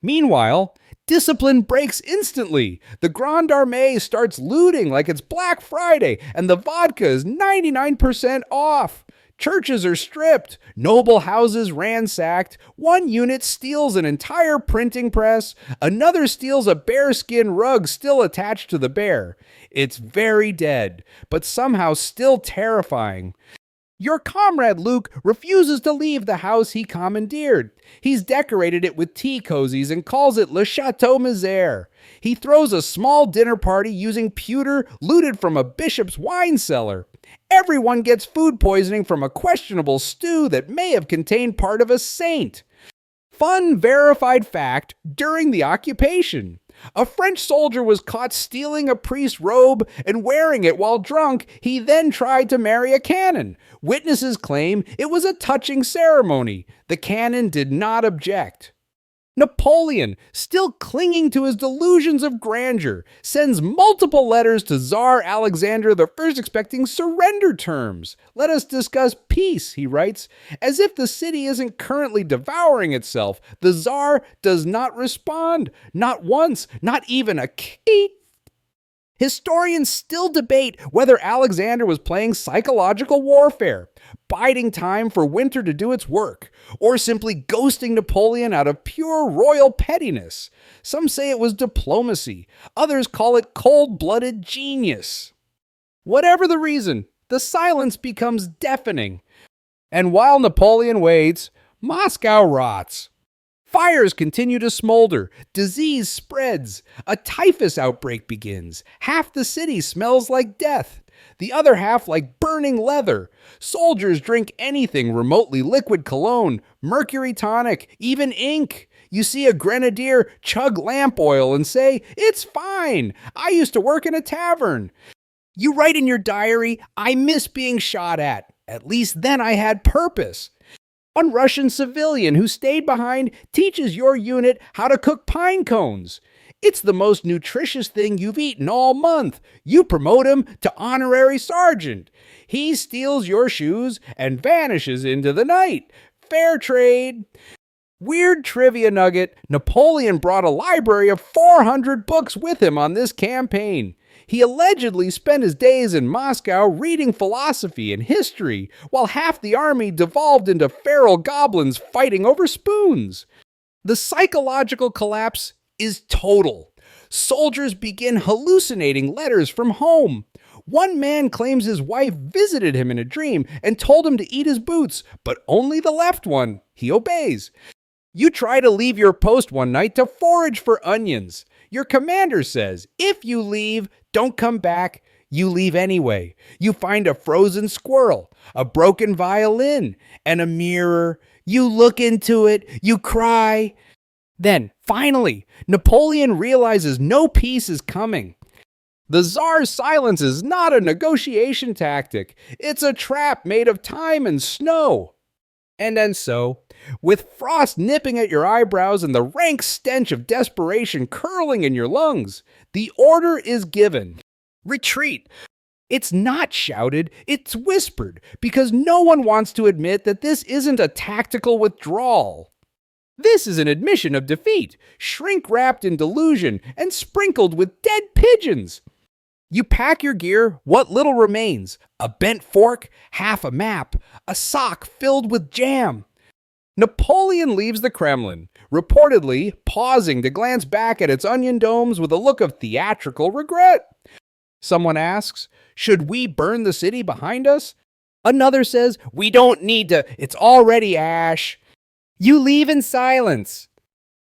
Meanwhile, discipline breaks instantly. The Grande Armée starts looting like it's Black Friday, and the vodka is 99% off. Churches are stripped, noble houses ransacked, one unit steals an entire printing press, another steals a bearskin rug still attached to the bear. It's very dead, but somehow still terrifying. Your comrade Luke refuses to leave the house he commandeered. He's decorated it with tea cozies and calls it Le Chateau Misère. He throws a small dinner party using pewter looted from a bishop's wine cellar. Everyone gets food poisoning from a questionable stew that may have contained part of a saint. Fun verified fact during the occupation. A French soldier was caught stealing a priest's robe and wearing it while drunk. He then tried to marry a canon. Witnesses claim it was a touching ceremony. The canon did not object. Napoleon, still clinging to his delusions of grandeur, sends multiple letters to Tsar Alexander I expecting surrender terms. Let us discuss peace, he writes. As if the city isn't currently devouring itself, the Tsar does not respond. Not once, not even a key. Historians still debate whether Alexander was playing psychological warfare, biding time for winter to do its work, or simply ghosting Napoleon out of pure royal pettiness. Some say it was diplomacy. Others call it cold-blooded genius. Whatever the reason, the silence becomes deafening. And while Napoleon waits, Moscow rots. Fires continue to smolder. Disease spreads. A typhus outbreak begins. Half the city smells like death. The other half like burning leather. Soldiers drink anything remotely liquid cologne, mercury tonic, even ink. You see a grenadier chug lamp oil and say, "It's fine. I used to work in a tavern." You write in your diary, "I miss being shot at. At least then I had purpose." One Russian civilian who stayed behind teaches your unit how to cook pine cones. It's the most nutritious thing you've eaten all month. You promote him to honorary sergeant. He steals your shoes and vanishes into the night. Fair trade. Weird trivia nugget: Napoleon brought a library of 400 books with him on this campaign. He allegedly spent his days in Moscow reading philosophy and history, while half the army devolved into feral goblins fighting over spoons. The psychological collapse is total. Soldiers begin hallucinating letters from home. One man claims his wife visited him in a dream and told him to eat his boots, but only the left one. He obeys. You try to leave your post one night to forage for onions. Your commander says, if you leave, don't come back. You leave anyway. You find a frozen squirrel, a broken violin, and a mirror. You look into it. You cry. Then, finally, Napoleon realizes no peace is coming. The Tsar's silence is not a negotiation tactic. It's a trap made of time and snow. And then so, with frost nipping at your eyebrows and the rank stench of desperation curling in your lungs, the order is given. Retreat. It's not shouted, it's whispered, because no one wants to admit that this isn't a tactical withdrawal. This is an admission of defeat, shrink-wrapped in delusion and sprinkled with dead pigeons. You pack your gear, what little remains: a bent fork, half a map, a sock filled with jam. Napoleon leaves the Kremlin, reportedly pausing to glance back at its onion domes with a look of theatrical regret. Someone asks, should we burn the city behind us? Another says, we don't need to, it's already ash. You leave in silence.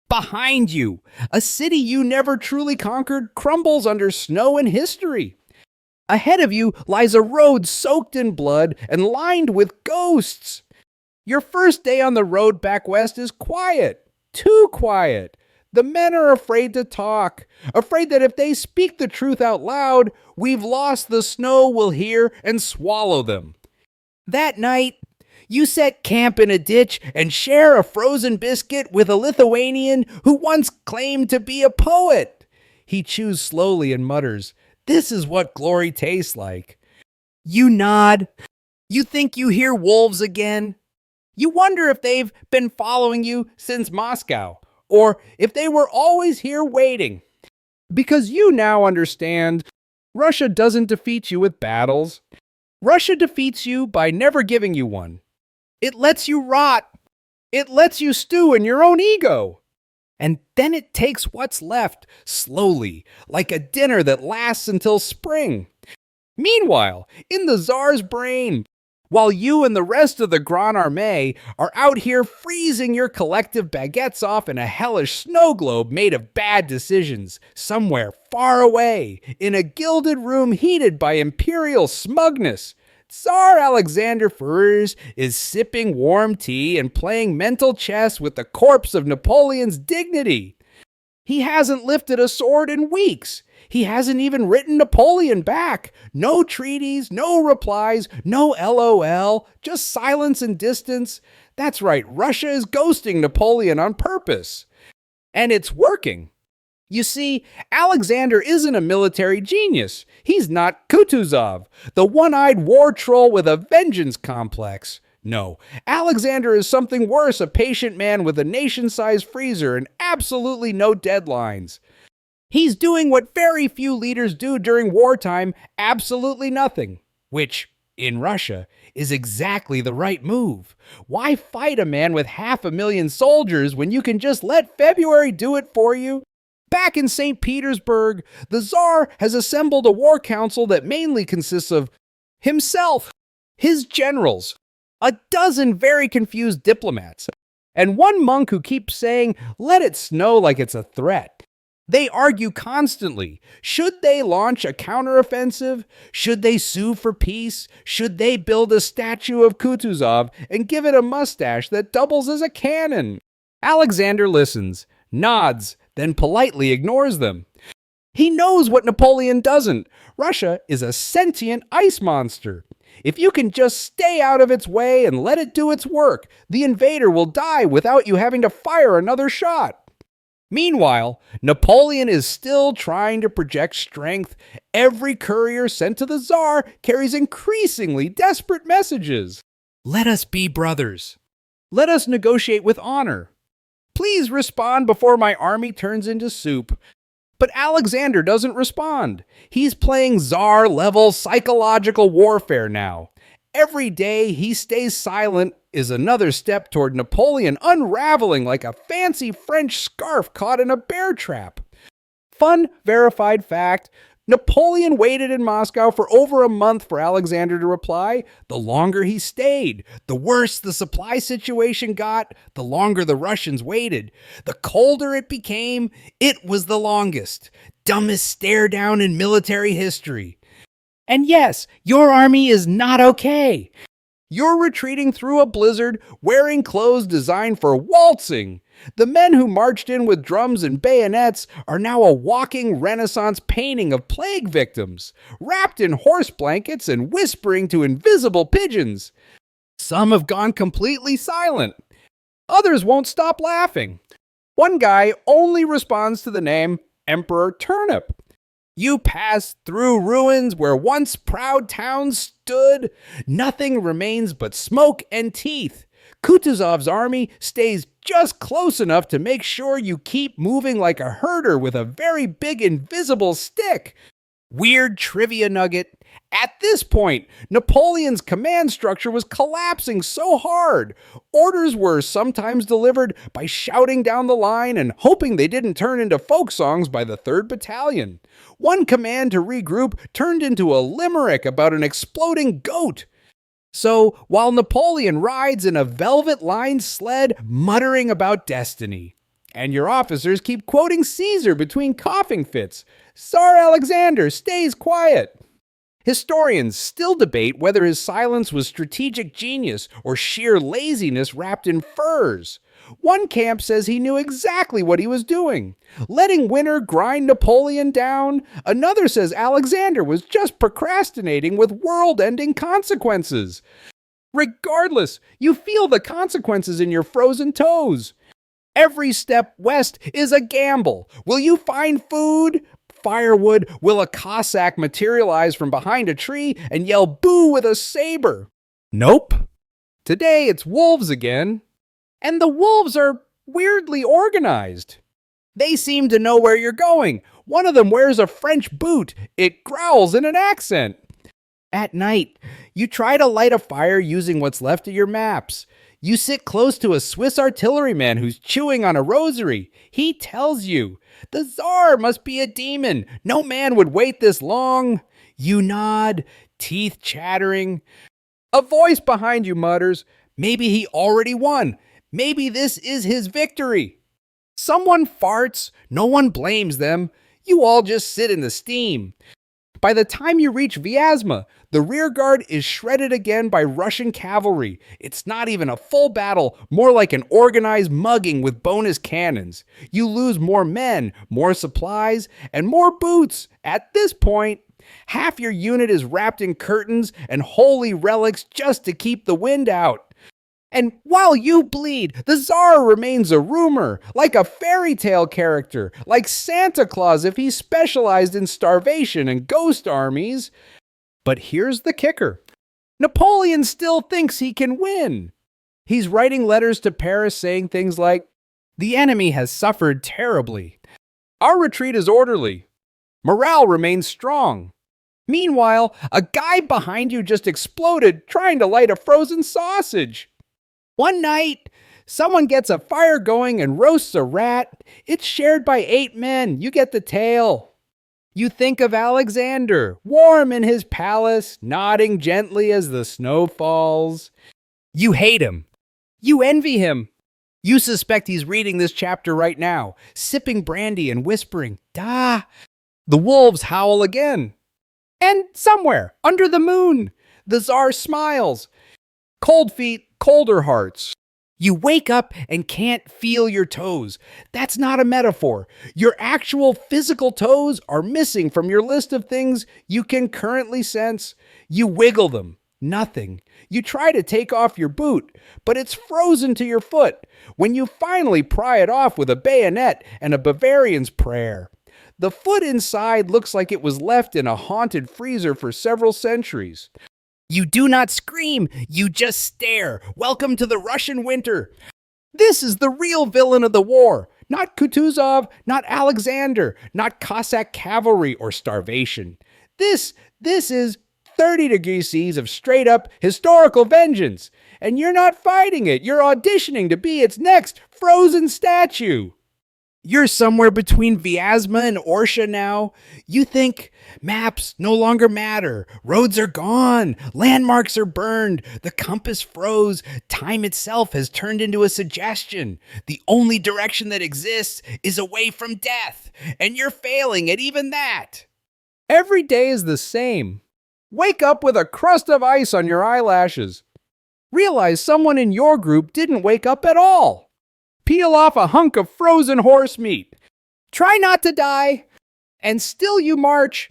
Behind you, a city you never truly conquered crumbles under snow and history. Ahead of you lies a road soaked in blood and lined with ghosts. Your first day on the road back west is quiet, too quiet. The men are afraid to talk, afraid that if they speak the truth out loud, we've lost the snow will hear and swallow them. That night, you set camp in a ditch and share a frozen biscuit with a Lithuanian who once claimed to be a poet. He chews slowly and mutters, "This is what glory tastes like." You nod. You think you hear wolves again. You wonder if they've been following you since Moscow, or if they were always here waiting. Because you now understand, Russia doesn't defeat you with battles. Russia defeats you by never giving you one. It lets you rot. It lets you stew in your own ego. And then it takes what's left, slowly, like a dinner that lasts until spring. Meanwhile, in the Tsar's brain, while you and the rest of the Grand Armée are out here freezing your collective baguettes off in a hellish snow globe made of bad decisions, somewhere far away, in a gilded room heated by imperial smugness, Tsar Alexander Furs is sipping warm tea and playing mental chess with the corpse of Napoleon's dignity. He hasn't lifted a sword in weeks. He hasn't even written Napoleon back. No treaties, no replies, no LOL, just silence and distance. That's right, Russia is ghosting Napoleon on purpose. And it's working. You see, Alexander isn't a military genius. He's not Kutuzov, the one-eyed war troll with a vengeance complex. No, Alexander is something worse, a patient man with a nation-sized freezer and absolutely no deadlines. He's doing what very few leaders do during wartime, absolutely nothing, which, in Russia, is exactly the right move. Why fight a man with 500,000 soldiers when you can just let February do it for you? Back in St. Petersburg, the Tsar has assembled a war council that mainly consists of himself, his generals, a dozen very confused diplomats, and one monk who keeps saying, "Let it snow," like it's a threat. They argue constantly. Should they launch a counteroffensive? Should they sue for peace? Should they build a statue of Kutuzov and give it a mustache that doubles as a cannon? Alexander listens, nods, then politely ignores them. He knows what Napoleon doesn't. Russia is a sentient ice monster. If you can just stay out of its way and let it do its work, the invader will die without you having to fire another shot. Meanwhile, Napoleon is still trying to project strength. Every courier sent to the Tsar carries increasingly desperate messages. Let us be brothers. Let us negotiate with honor. Please respond before my army turns into soup. But Alexander doesn't respond. He's playing Tsar-level psychological warfare now. Every day he stays silent is another step toward Napoleon unraveling like a fancy French scarf caught in a bear trap. Fun, verified fact, Napoleon waited in Moscow for over a month for Alexander to reply. The longer he stayed, the worse the supply situation got, the longer the Russians waited. The colder it became, it was the longest. Dumbest stare down in military history. And yes, your army is not okay. You're retreating through a blizzard, wearing clothes designed for waltzing. The men who marched in with drums and bayonets are now a walking Renaissance painting of plague victims, wrapped in horse blankets and whispering to invisible pigeons. Some have gone completely silent. Others won't stop laughing. One guy only responds to the name Emperor Turnip. You pass through ruins where once proud towns stood. Nothing remains but smoke and teeth. Kutuzov's army stays just close enough to make sure you keep moving like a herder with a very big invisible stick. Weird trivia nugget. At this point, Napoleon's command structure was collapsing so hard. Orders were sometimes delivered by shouting down the line and hoping they didn't turn into folk songs by the 3rd Battalion. One command to regroup turned into a limerick about an exploding goat. So, while Napoleon rides in a velvet-lined sled muttering about destiny, and your officers keep quoting Caesar between coughing fits, Tsar Alexander stays quiet. Historians still debate whether his silence was strategic genius or sheer laziness wrapped in furs. One camp says he knew exactly what he was doing, letting winter grind Napoleon down. Another says Alexander was just procrastinating with world-ending consequences. Regardless, you feel the consequences in your frozen toes. Every step west is a gamble. Will you find food? Firewood? Will a Cossack materialize from behind a tree and yell boo with a saber? Nope. Today it's wolves again. And the wolves are weirdly organized. They seem to know where you're going. One of them wears a French boot. It growls in an accent. At night, you try to light a fire using what's left of your maps. You sit close to a Swiss artilleryman who's chewing on a rosary. He tells you, "The Tsar must be a demon. No man would wait this long." You nod, teeth chattering. A voice behind you mutters, "Maybe he already won. Maybe this is his victory." Someone farts. No one blames them. You all just sit in the steam. By the time you reach Vyazma, the rearguard is shredded again by Russian cavalry. It's not even a full battle, more like an organized mugging with bonus cannons. You lose more men, more supplies, and more boots. At this point, half your unit is wrapped in curtains and holy relics just to keep the wind out. And while you bleed, the Tsar remains a rumor, like a fairy tale character, like Santa Claus if he specialized in starvation and ghost armies. But here's the kicker. Napoleon still thinks he can win. He's writing letters to Paris saying things like, "The enemy has suffered terribly. Our retreat is orderly. Morale remains strong." Meanwhile, a guy behind you just exploded trying to light a frozen sausage. One night, someone gets a fire going and roasts a rat. It's shared by 8 men. You get the tale. You think of Alexander, warm in his palace, nodding gently as the snow falls. You hate him. You envy him. You suspect he's reading this chapter right now, sipping brandy and whispering, "Da." The wolves howl again. And somewhere, under the moon, the Tsar smiles. Cold feet, colder hearts. You wake up and can't feel your toes. That's not a metaphor. Your actual physical toes are missing from your list of things you can currently sense. You wiggle them. Nothing. You try to take off your boot, but it's frozen to your foot when you finally pry it off with a bayonet and a Bavarian's prayer. The foot inside looks like it was left in a haunted freezer for several centuries. You do not scream, you just stare. Welcome to the Russian winter. This is the real villain of the war. Not Kutuzov, not Alexander, not Cossack cavalry or starvation. This is 30 degrees C's of straight up historical vengeance. And you're not fighting it. You're auditioning to be its next frozen statue. You're somewhere between Vyazma and Orsha now. You think maps no longer matter. Roads are gone. Landmarks are burned. The compass froze. Time itself has turned into a suggestion. The only direction that exists is away from death. And you're failing at even that. Every day is the same. Wake up with a crust of ice on your eyelashes. Realize someone in your group didn't wake up at all. Peel off a hunk of frozen horse meat. Try not to die. And still you march.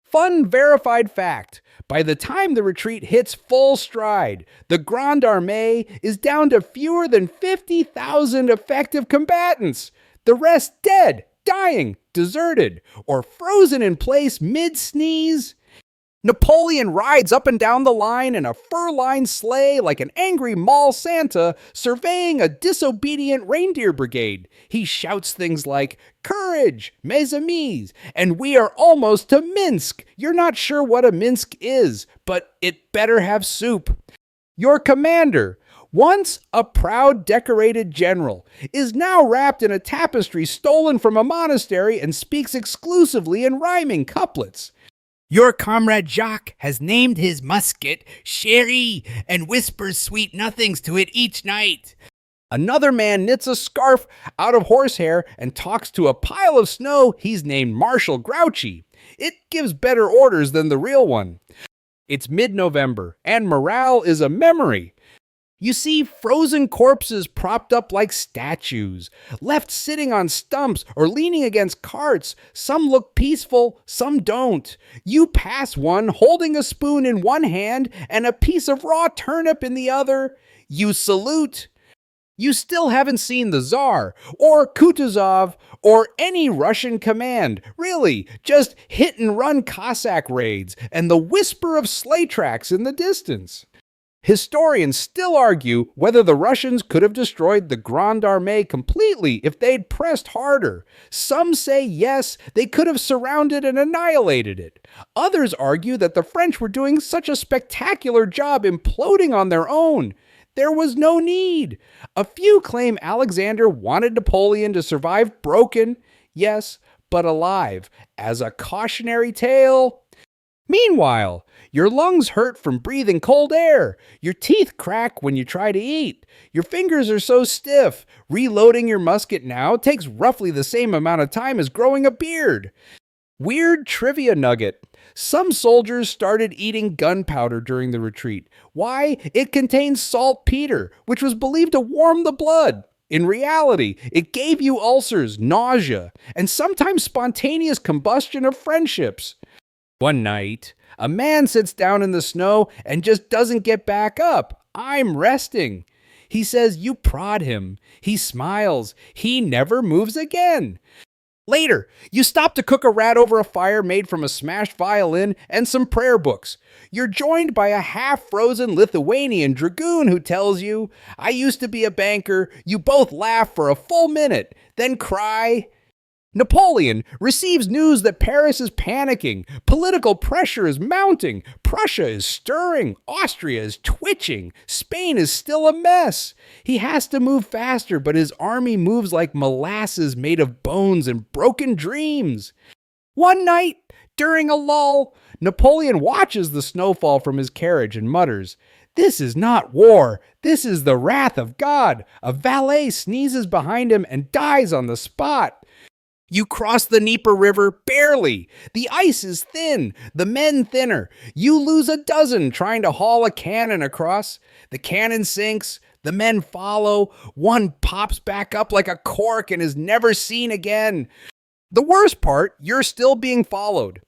Fun verified fact. By the time the retreat hits full stride, the Grande Armée is down to fewer than 50,000 effective combatants. The rest dead, dying, deserted, or frozen in place mid-sneeze. Napoleon rides up and down the line in a fur-lined sleigh like an angry mall Santa surveying a disobedient reindeer brigade. He shouts things like, "Courage, mes amis," and "We are almost to Minsk." You're not sure what a Minsk is, but it better have soup. Your commander, once a proud decorated general, is now wrapped in a tapestry stolen from a monastery and speaks exclusively in rhyming couplets. Your comrade Jacques has named his musket Chérie and whispers sweet nothings to it each night. Another man knits a scarf out of horsehair and talks to a pile of snow he's named Marshal Grouchy. It gives better orders than the real one. It's mid-November, and morale is a memory. You see frozen corpses propped up like statues, left sitting on stumps or leaning against carts. Some look peaceful, some don't. You pass one holding a spoon in one hand and a piece of raw turnip in the other. You salute. You still haven't seen the Tsar, or Kutuzov, or any Russian command. Really, just hit-and-run Cossack raids and the whisper of sleigh tracks in the distance. Historians still argue whether the Russians could have destroyed the Grande Armée completely if they'd pressed harder. Some say yes, they could have surrounded and annihilated it. Others argue that the French were doing such a spectacular job imploding on their own. There was no need. A few claim Alexander wanted Napoleon to survive broken, yes, but alive, as a cautionary tale. Meanwhile, your lungs hurt from breathing cold air. Your teeth crack when you try to eat. Your fingers are so stiff. Reloading your musket now takes roughly the same amount of time as growing a beard. Weird trivia nugget. Some soldiers started eating gunpowder during the retreat. Why? It contains saltpeter, which was believed to warm the blood. In reality, it gave you ulcers, nausea, and sometimes spontaneous combustion of friendships. One night, a man sits down in the snow and just doesn't get back up. I'm resting. He says you prod him. He smiles. He never moves again. Later, you stop to cook a rat over a fire made from a smashed violin and some prayer books. You're joined by a half-frozen Lithuanian dragoon who tells you, "I used to be a banker." You both laugh for a full minute, then cry. Napoleon receives news that Paris is panicking. Political pressure is mounting. Prussia is stirring. Austria is twitching. Spain is still a mess. He has to move faster, but his army moves like molasses made of bones and broken dreams. One night, during a lull, Napoleon watches the snowfall from his carriage and mutters, This is not war. This is the wrath of God. A valet sneezes behind him and dies on the spot. You cross the Dnieper River barely. The ice is thin, the men thinner. You lose a dozen trying to haul a cannon across. The cannon sinks, the men follow. One pops back up like a cork and is never seen again. The worst part, you're still being followed.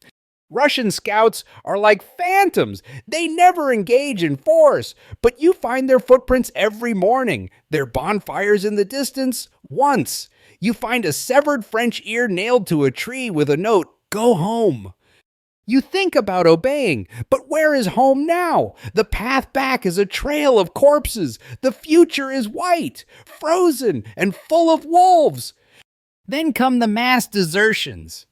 Russian scouts are like phantoms. They never engage in force, but you find their footprints every morning. Their bonfires in the distance, once. You find a severed French ear nailed to a tree with a note, "Go home." You think about obeying, but where is home now? The path back is a trail of corpses. The future is white, frozen, and full of wolves. Then come the mass desertions.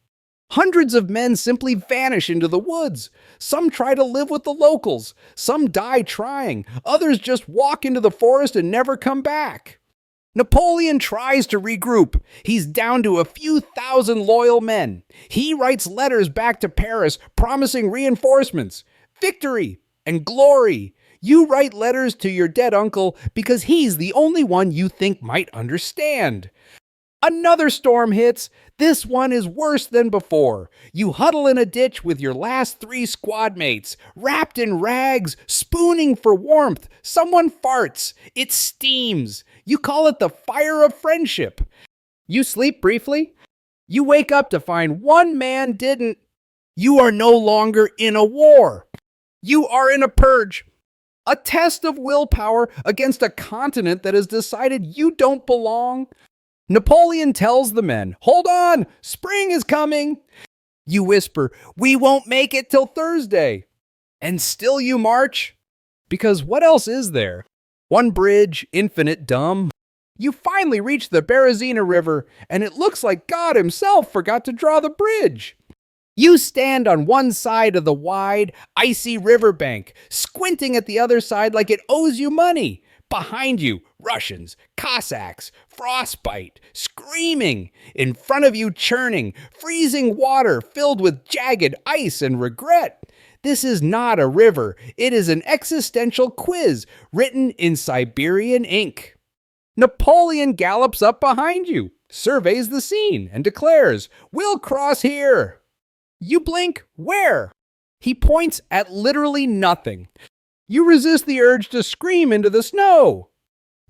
Hundreds of men simply vanish into the woods. Some try to live with the locals. Some die trying. Others just walk into the forest and never come back. Napoleon tries to regroup. He's down to a few thousand loyal men. He writes letters back to Paris promising reinforcements, victory, and glory. You write letters to your dead uncle because he's the only one you think might understand. Another storm hits. This one is worse than before. You huddle in a ditch with your last 3 squad mates, wrapped in rags, spooning for warmth. Someone farts. It steams. You call it the fire of friendship. You sleep briefly. You wake up to find one man didn't. You are no longer in a war. You are in a purge. A test of willpower against a continent that has decided you don't belong. Napoleon tells the men, "Hold on, spring is coming." You whisper, "We won't make it till Thursday." And still you march? Because what else is there? One bridge, infinite dumb. You finally reach the Berezina River, and it looks like God himself forgot to draw the bridge. You stand on one side of the wide, icy riverbank, squinting at the other side like it owes you money. Behind you, Russians, Cossacks, frostbite, screaming. In front of you, churning, freezing water filled with jagged ice and regret. This is not a river. It is an existential quiz written in Siberian ink. Napoleon gallops up behind you, surveys the scene, and declares, "We'll cross here." You blink, where? He points at literally nothing. You resist the urge to scream into the snow.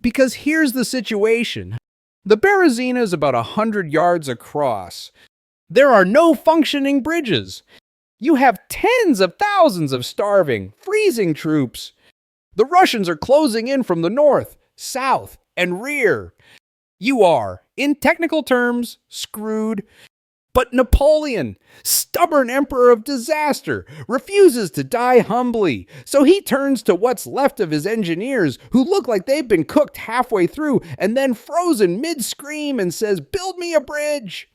Because here's the situation. The Berezina is about 100 yards across. There are no functioning bridges. You have tens of thousands of starving, freezing troops. The Russians are closing in from the north, south, and rear. You are, in technical terms, screwed. But Napoleon, stubborn emperor of disaster, refuses to die humbly, so he turns to what's left of his engineers, who look like they've been cooked halfway through and then frozen mid-scream, and says, "Build me a bridge."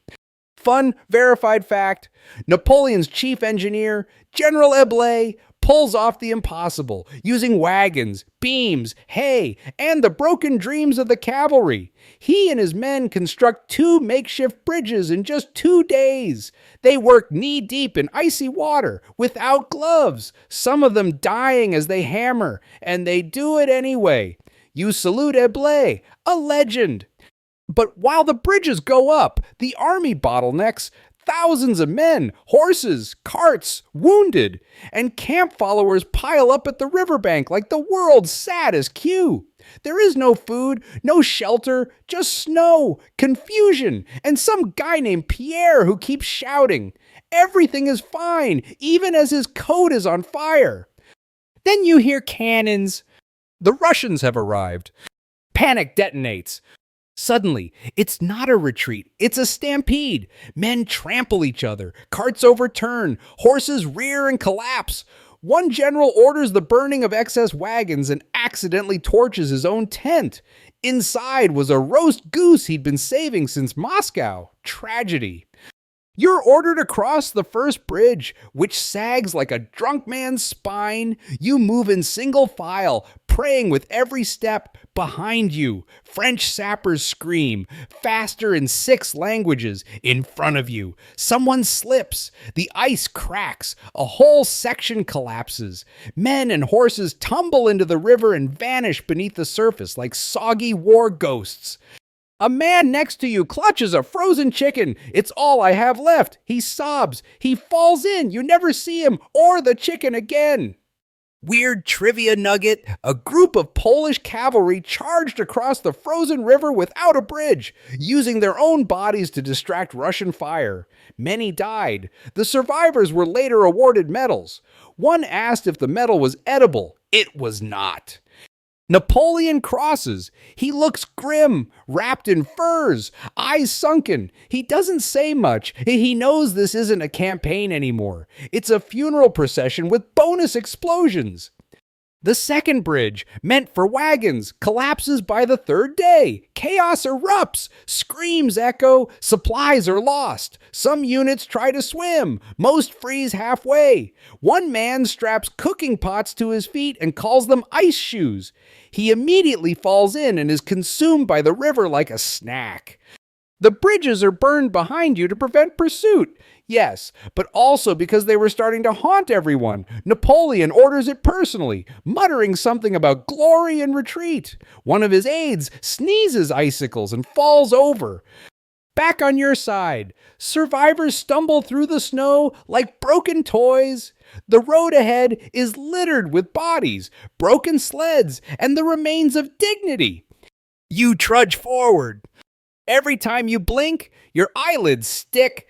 Fun, verified fact, Napoleon's chief engineer, General Eblé, pulls off the impossible, using wagons, beams, hay, and the broken dreams of the cavalry. He and his men construct 2 makeshift bridges in just 2 days. They work knee-deep in icy water, without gloves, some of them dying as they hammer, and they do it anyway. You salute Eblé, a legend. But while the bridges go up, the army bottlenecks. Thousands of men, horses, carts, wounded, and camp followers pile up at the riverbank like the world's saddest queue. There is no food, no shelter, just snow, confusion, and some guy named Pierre who keeps shouting. Everything is fine, even as his coat is on fire. Then you hear cannons. The Russians have arrived. Panic detonates. Suddenly, it's not a retreat, it's a stampede. Men trample each other, carts overturn, horses rear and collapse. One general orders the burning of excess wagons and accidentally torches his own tent. Inside was a roast goose he'd been saving since Moscow. Tragedy. You're ordered across the first bridge, which sags like a drunk man's spine. You move in single file, praying with every step. Behind you, French sappers scream, faster in 6 languages. In front of you, someone slips. The ice cracks. A whole section collapses. Men and horses tumble into the river and vanish beneath the surface like soggy war ghosts. A man next to you clutches a frozen chicken. It's all I have left. He sobs. He falls in. You never see him or the chicken again. Weird trivia nugget. A group of Polish cavalry charged across the frozen river without a bridge, using their own bodies to distract Russian fire. Many died. The survivors were later awarded medals. One asked if the medal was edible. It was not. Napoleon crosses. He looks grim, wrapped in furs, eyes sunken. He doesn't say much. He knows this isn't a campaign anymore. It's a funeral procession with bonus explosions. The second bridge, meant for wagons, collapses by the 3rd day. Chaos erupts. Screams echo. Supplies are lost. Some units try to swim. Most freeze halfway. One man straps cooking pots to his feet and calls them ice shoes. He immediately falls in and is consumed by the river like a snack. The bridges are burned behind you to prevent pursuit. Yes, but also because they were starting to haunt everyone. Napoleon orders it personally, muttering something about glory and retreat. One of his aides sneezes icicles and falls over. Back on your side, survivors stumble through the snow like broken toys. The road ahead is littered with bodies, broken sleds, and the remains of dignity. You trudge forward. Every time you blink, your eyelids stick.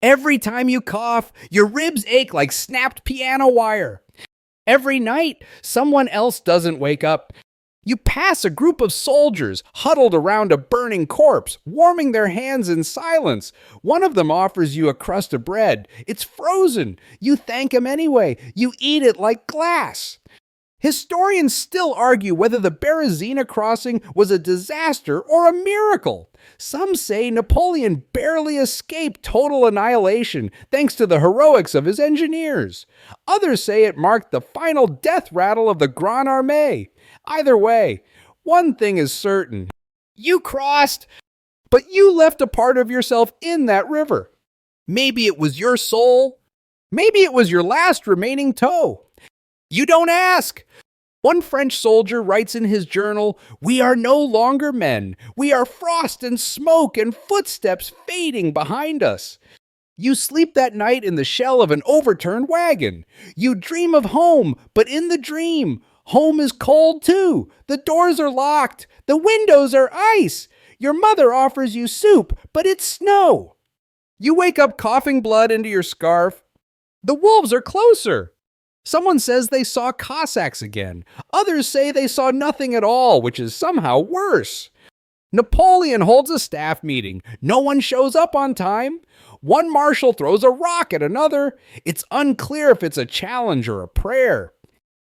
Every time you cough, your ribs ache like snapped piano wire. Every night, someone else doesn't wake up. You pass a group of soldiers huddled around a burning corpse, warming their hands in silence. One of them offers you a crust of bread. It's frozen. You thank him anyway. You eat it like glass. Historians still argue whether the Berezina crossing was a disaster or a miracle. Some say Napoleon barely escaped total annihilation thanks to the heroics of his engineers. Others say it marked the final death rattle of the Grande Armée. Either way, one thing is certain. You crossed, but you left a part of yourself in that river. Maybe it was your soul. Maybe it was your last remaining toe. You don't ask. One French soldier writes in his journal, "We are no longer men. We are frost and smoke and footsteps fading behind us." You sleep that night in the shell of an overturned wagon. You dream of home, but in the dream, home is cold too. The doors are locked. The windows are ice. Your mother offers you soup, but it's snow. You wake up coughing blood into your scarf. The wolves are closer. Someone says they saw Cossacks again. Others say they saw nothing at all, which is somehow worse. Napoleon holds a staff meeting. No one shows up on time. One marshal throws a rock at another. It's unclear if it's a challenge or a prayer.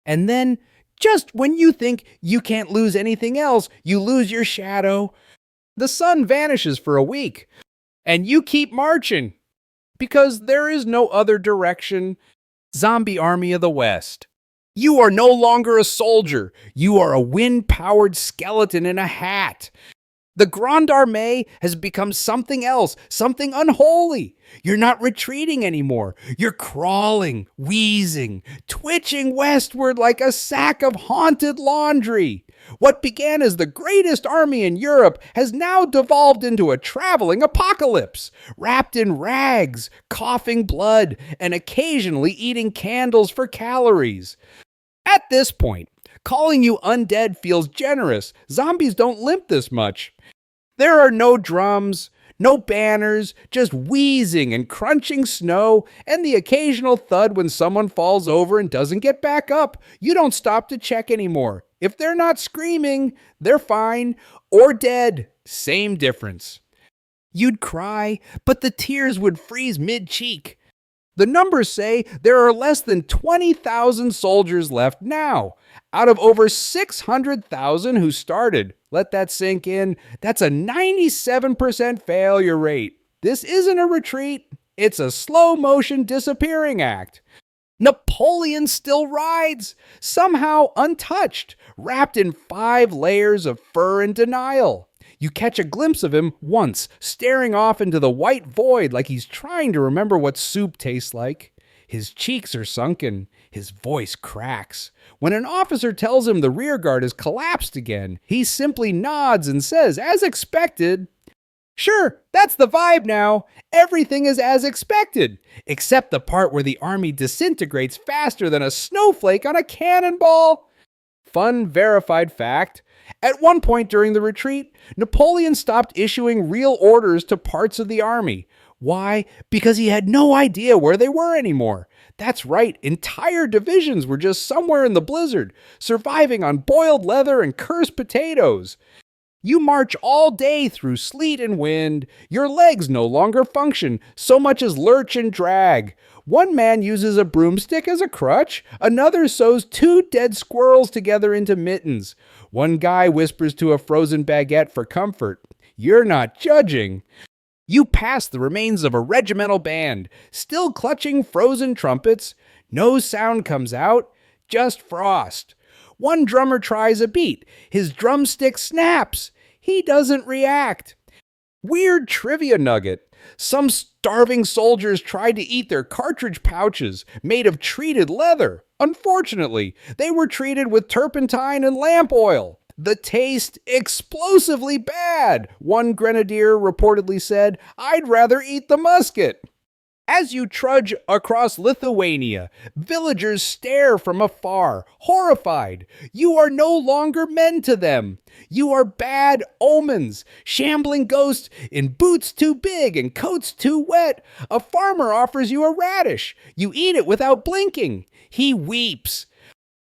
And then, just when you think you can't lose anything else, you lose your shadow. The sun vanishes for a week. And you keep marching. Because there is no other direction. Zombie Army of the West. You are no longer a soldier. You are a wind-powered skeleton in a hat. The Grande Armée has become something else, something unholy. You're not retreating anymore. You're crawling, wheezing, twitching westward like a sack of haunted laundry. What began as the greatest army in Europe has now devolved into a traveling apocalypse, wrapped in rags, coughing blood, and occasionally eating candles for calories. At this point, calling you undead feels generous. Zombies don't limp this much. There are no drums, no banners, just wheezing and crunching snow, and the occasional thud when someone falls over and doesn't get back up. You don't stop to check anymore. If they're not screaming, they're fine, or dead. Same difference. You'd cry, but the tears would freeze mid-cheek. The numbers say there are less than 20,000 soldiers left now, out of over 600,000 who started. Let that sink in. That's a 97% failure rate. This isn't a retreat. It's a slow-motion disappearing act. Napoleon still rides, somehow untouched, wrapped in 5 layers of fur and denial. You catch a glimpse of him once, staring off into the white void like he's trying to remember what soup tastes like. His cheeks are sunken. His voice cracks. When an officer tells him the rear guard has collapsed again, he simply nods and says, as expected, "Sure, that's the vibe now. Everything is as expected, except the part where the army disintegrates faster than a snowflake on a cannonball." Fun verified fact. At one point during the retreat, Napoleon stopped issuing real orders to parts of the army. Why? Because he had no idea where they were anymore. That's right, entire divisions were just somewhere in the blizzard, surviving on boiled leather and cursed potatoes. You march all day through sleet and wind. Your legs no longer function, so much as lurch and drag. One man uses a broomstick as a crutch. Another sews 2 dead squirrels together into mittens. One guy whispers to a frozen baguette for comfort. You're not judging. You pass the remains of a regimental band, still clutching frozen trumpets. No sound comes out, just frost. One drummer tries a beat. His drumstick snaps. He doesn't react. Weird trivia nugget. Some starving soldiers tried to eat their cartridge pouches made of treated leather. Unfortunately, they were treated with turpentine and lamp oil. The taste explosively bad. One grenadier reportedly said, "I'd rather eat the musket." As you trudge across Lithuania, villagers stare from afar, horrified. You are no longer men to them. You are bad omens, shambling ghosts in boots too big and coats too wet. A farmer offers you a radish. You eat it without blinking. He weeps.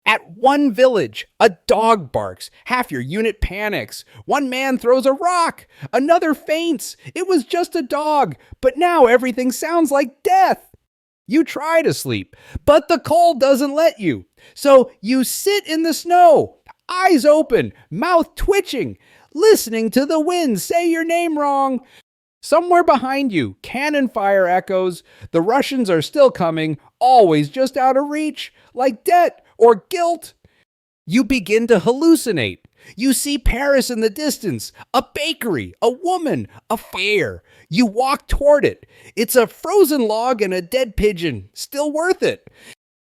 At one village, a dog barks. Half your unit panics. One man throws a rock. Another faints. It was just a dog, but now everything sounds like death. You try to sleep, but the cold doesn't let you. So you sit in the snow, eyes open, mouth twitching, listening to the wind say your name wrong. Somewhere behind you, cannon fire echoes. The Russians are still coming, always just out of reach, like debt or guilt. You begin to hallucinate. You see Paris in the distance, a bakery, a woman, a fair. You walk toward it. It's a frozen log and a dead pigeon. Still worth it.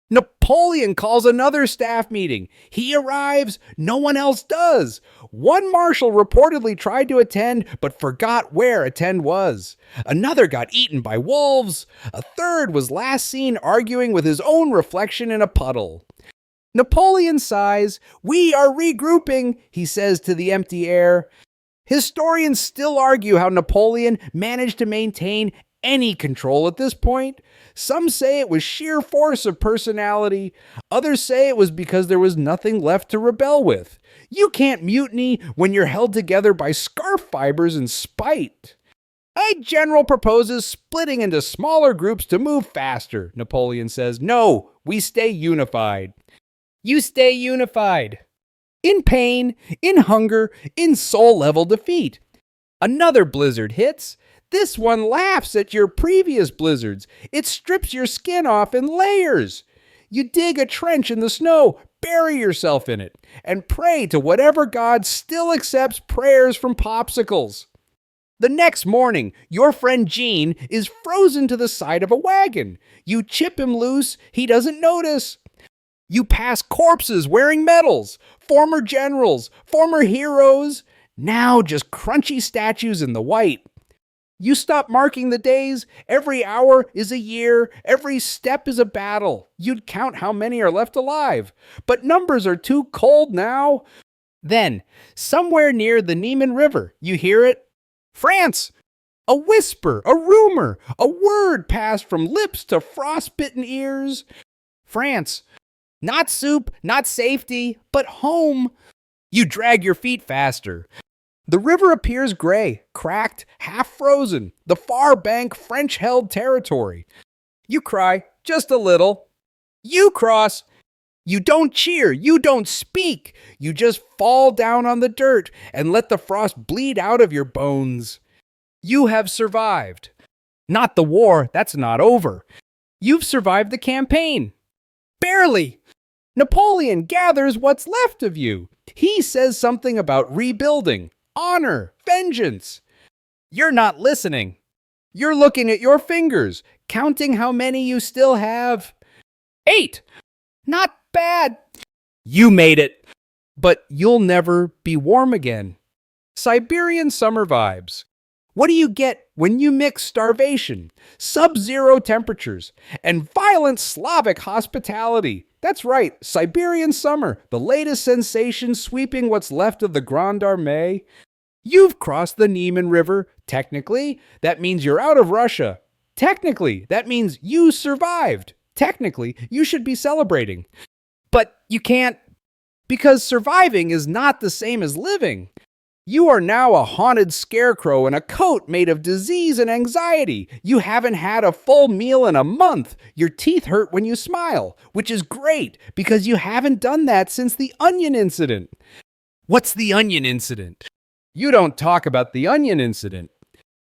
Napoleon calls another staff meeting. He arrives. No one else does. One marshal reportedly tried to attend, but forgot where attend was. Another got eaten by wolves. A third was last seen arguing with his own reflection in a puddle. Napoleon sighs. "We are regrouping," he says to the empty air. Historians still argue how Napoleon managed to maintain any control at this point. Some say it was sheer force of personality. Others say it was because there was nothing left to rebel with. You can't mutiny when you're held together by scarf fibers and spite. A general proposes splitting into smaller groups to move faster. Napoleon says, "No, we stay unified." You stay unified. In pain, in hunger, in soul-level defeat. Another blizzard hits. This one laughs at your previous blizzards. It strips your skin off in layers. You dig a trench in the snow, bury yourself in it, and pray to whatever god still accepts prayers from popsicles. The next morning, your friend Gene is frozen to the side of a wagon. You chip him loose, he doesn't notice. You pass corpses wearing medals, former generals, former heroes, now just crunchy statues in the white. You stop marking the days. Every hour is a year. Every step is a battle. You'd count how many are left alive. But numbers are too cold now. Then, somewhere near the Niemen River, you hear it. France! A whisper, a rumor, a word passed from lips to frostbitten ears. France. Not soup, not safety, but home. You drag your feet faster. The river appears gray, cracked, half frozen, the far bank French-held territory. You cry, just a little. You cross. You don't cheer, you don't speak. You just fall down on the dirt and let the frost bleed out of your bones. You have survived. Not the war, that's not over. You've survived the campaign. Barely. Napoleon gathers what's left of you. He says something about rebuilding, honor, vengeance. You're not listening. You're looking at your fingers, counting how many you still have. 8. Not bad. You made it. But you'll never be warm again. Siberian summer vibes. What do you get when you mix starvation, sub-zero temperatures, and violent Slavic hospitality? That's right, Siberian summer, the latest sensation sweeping what's left of the Grande Armée. You've crossed the Niemen River. Technically, that means you're out of Russia. Technically, that means you survived. Technically, you should be celebrating. But you can't, because surviving is not the same as living. You are now a haunted scarecrow in a coat made of disease and anxiety. You haven't had a full meal in a month. Your teeth hurt when you smile, which is great because you haven't done that since the onion incident. What's the onion incident? You don't talk about the onion incident.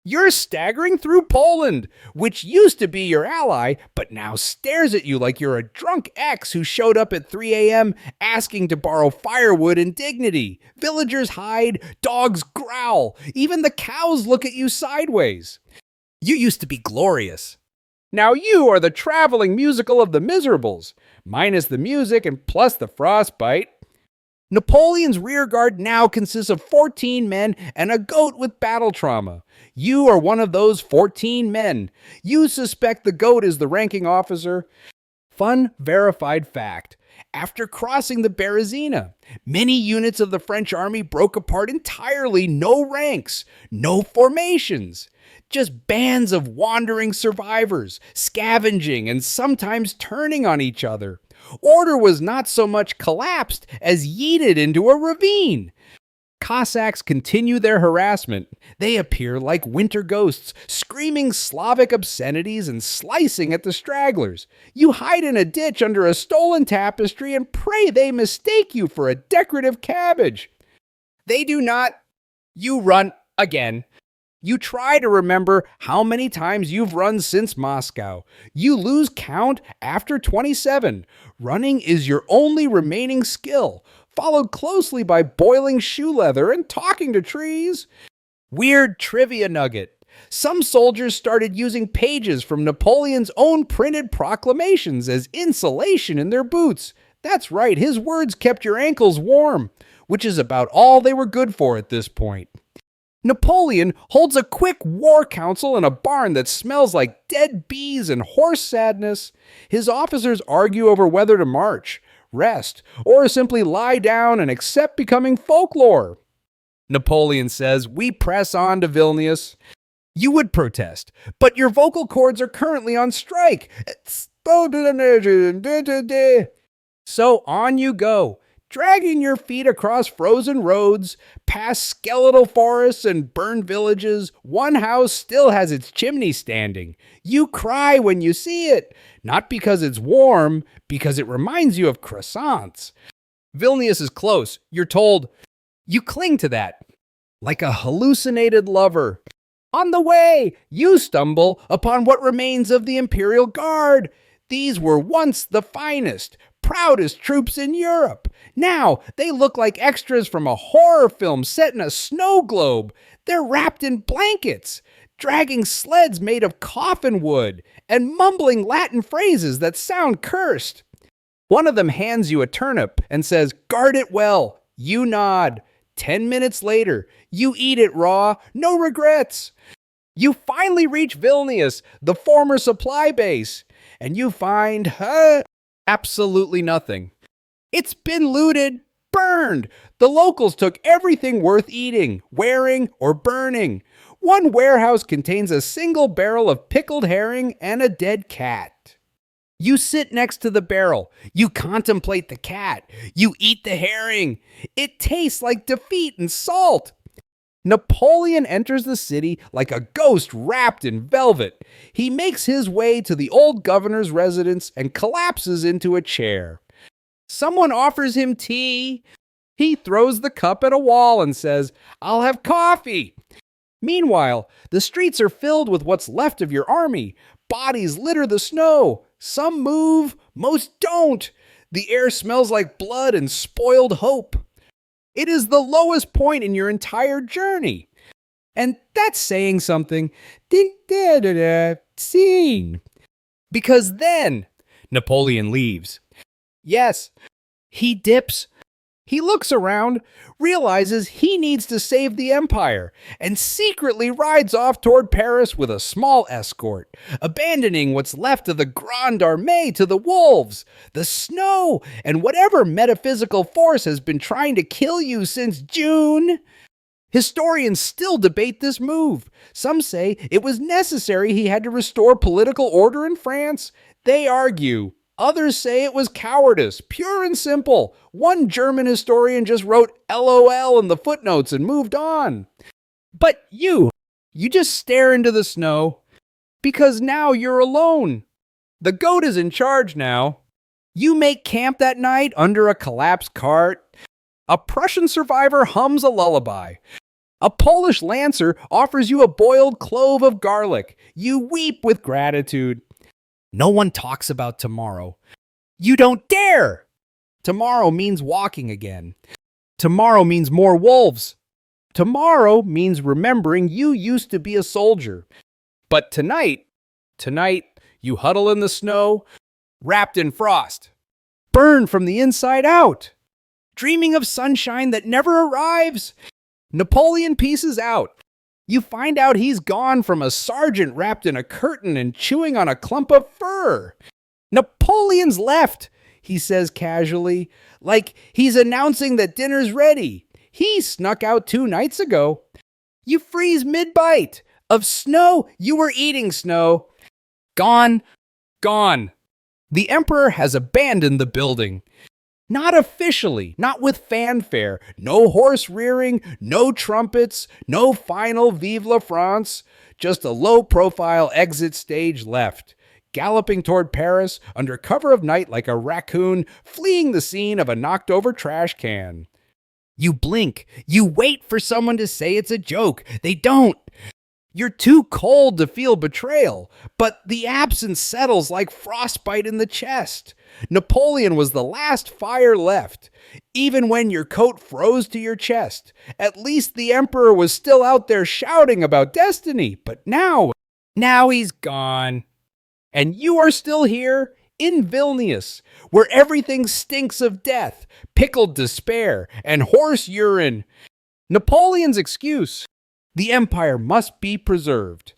You're staggering through Poland, which used to be your ally, but now stares at you like you're a drunk ex who showed up at 3 a.m. asking to borrow firewood and dignity. Villagers hide, dogs growl, even the cows look at you sideways. You used to be glorious. Now you are the traveling musical of the miserables, minus the music and plus the frostbite. Napoleon's rearguard now consists of 14 men and a goat with battle trauma. You are one of those 14 men. You suspect the goat is the ranking officer. Fun, verified fact. After crossing the Berezina, many units of the French army broke apart entirely. No ranks, no formations. Just bands of wandering survivors, scavenging and sometimes turning on each other. Order was not so much collapsed as yeeted into a ravine. Cossacks continue their harassment. They appear like winter ghosts, screaming Slavic obscenities and slicing at the stragglers. You hide in a ditch under a stolen tapestry and pray they mistake you for a decorative cabbage. They do not. You run again. You try to remember how many times you've run since Moscow. You lose count after 27. Running is your only remaining skill, followed closely by boiling shoe leather and talking to trees. Weird trivia nugget. Some soldiers started using pages from Napoleon's own printed proclamations as insulation in their boots. That's right, his words kept your ankles warm, which is about all they were good for at this point. Napoleon holds a quick war council in a barn that smells like dead bees and horse sadness. His officers argue over whether to march, rest, or simply lie down and accept becoming folklore. Napoleon says, "We press on to Vilnius." You would protest, but your vocal cords are currently on strike. So on you go, dragging your feet across frozen roads, past skeletal forests and burned villages. One house still has its chimney standing. You cry when you see it, not because it's warm, because it reminds you of croissants. Vilnius is close, you're told. You cling to that, like a hallucinated lover. On the way, you stumble upon what remains of the Imperial Guard. These were once the finest, proudest troops in Europe. Now they look like extras from a horror film set in a snow globe. They're wrapped in blankets, dragging sleds made of coffin wood, and mumbling Latin phrases that sound cursed. One of them hands you a turnip and says, "Guard it well." You nod. 10 minutes later, you eat it raw, no regrets. You finally reach Vilnius, the former supply base, and you find, absolutely nothing. It's been looted, burned. The locals took everything worth eating, wearing, or burning. One warehouse contains a single barrel of pickled herring and a dead cat. You sit next to the barrel. You contemplate the cat. You eat the herring. It tastes like defeat and salt. Napoleon enters the city like a ghost wrapped in velvet. He makes his way to the old governor's residence and collapses into a chair. Someone offers him tea. He throws the cup at a wall and says, "I'll have coffee." Meanwhile, the streets are filled with what's left of your army. Bodies litter the snow. Some move, most don't. The air smells like blood and spoiled hope. It is the lowest point in your entire journey. And that's saying something. Scene. Because then Napoleon leaves. Yes, he dips. He looks around, realizes he needs to save the empire, and secretly rides off toward Paris with a small escort, abandoning what's left of the Grande Armée to the wolves, the snow, and whatever metaphysical force has been trying to kill you since June. Historians still debate this move. Some say it was necessary he had to restore political order in France. They argue. Others say it was cowardice, pure and simple. One German historian just wrote LOL in the footnotes and moved on. But you just stare into the snow because now you're alone. The goat is in charge now. You make camp that night under a collapsed cart. A Prussian survivor hums a lullaby. A Polish lancer offers you a boiled clove of garlic. You weep with gratitude. No one talks about tomorrow. You don't dare! Tomorrow means walking again. Tomorrow means more wolves. Tomorrow means remembering you used to be a soldier. But tonight, you huddle in the snow, wrapped in frost, burned from the inside out, dreaming of sunshine that never arrives. Napoleon pieces out. You find out he's gone from a sergeant wrapped in a curtain and chewing on a clump of fur. Napoleon's left, he says casually, like he's announcing that dinner's ready. He snuck out 2 nights ago. You freeze mid-bite. Of snow, you were eating snow. Gone. The emperor has abandoned the building. Not officially, not with fanfare, no horse rearing, no trumpets, no final Vive la France, just a low-profile exit stage left, galloping toward Paris under cover of night like a raccoon fleeing the scene of a knocked-over trash can. You blink, you wait for someone to say it's a joke. They don't. You're too cold to feel betrayal, but the absence settles like frostbite in the chest. Napoleon was the last fire left. Even when your coat froze to your chest, at least the emperor was still out there shouting about destiny. But now he's gone. And you are still here in Vilnius, where everything stinks of death, pickled despair, and horse urine. Napoleon's excuse: the empire must be preserved.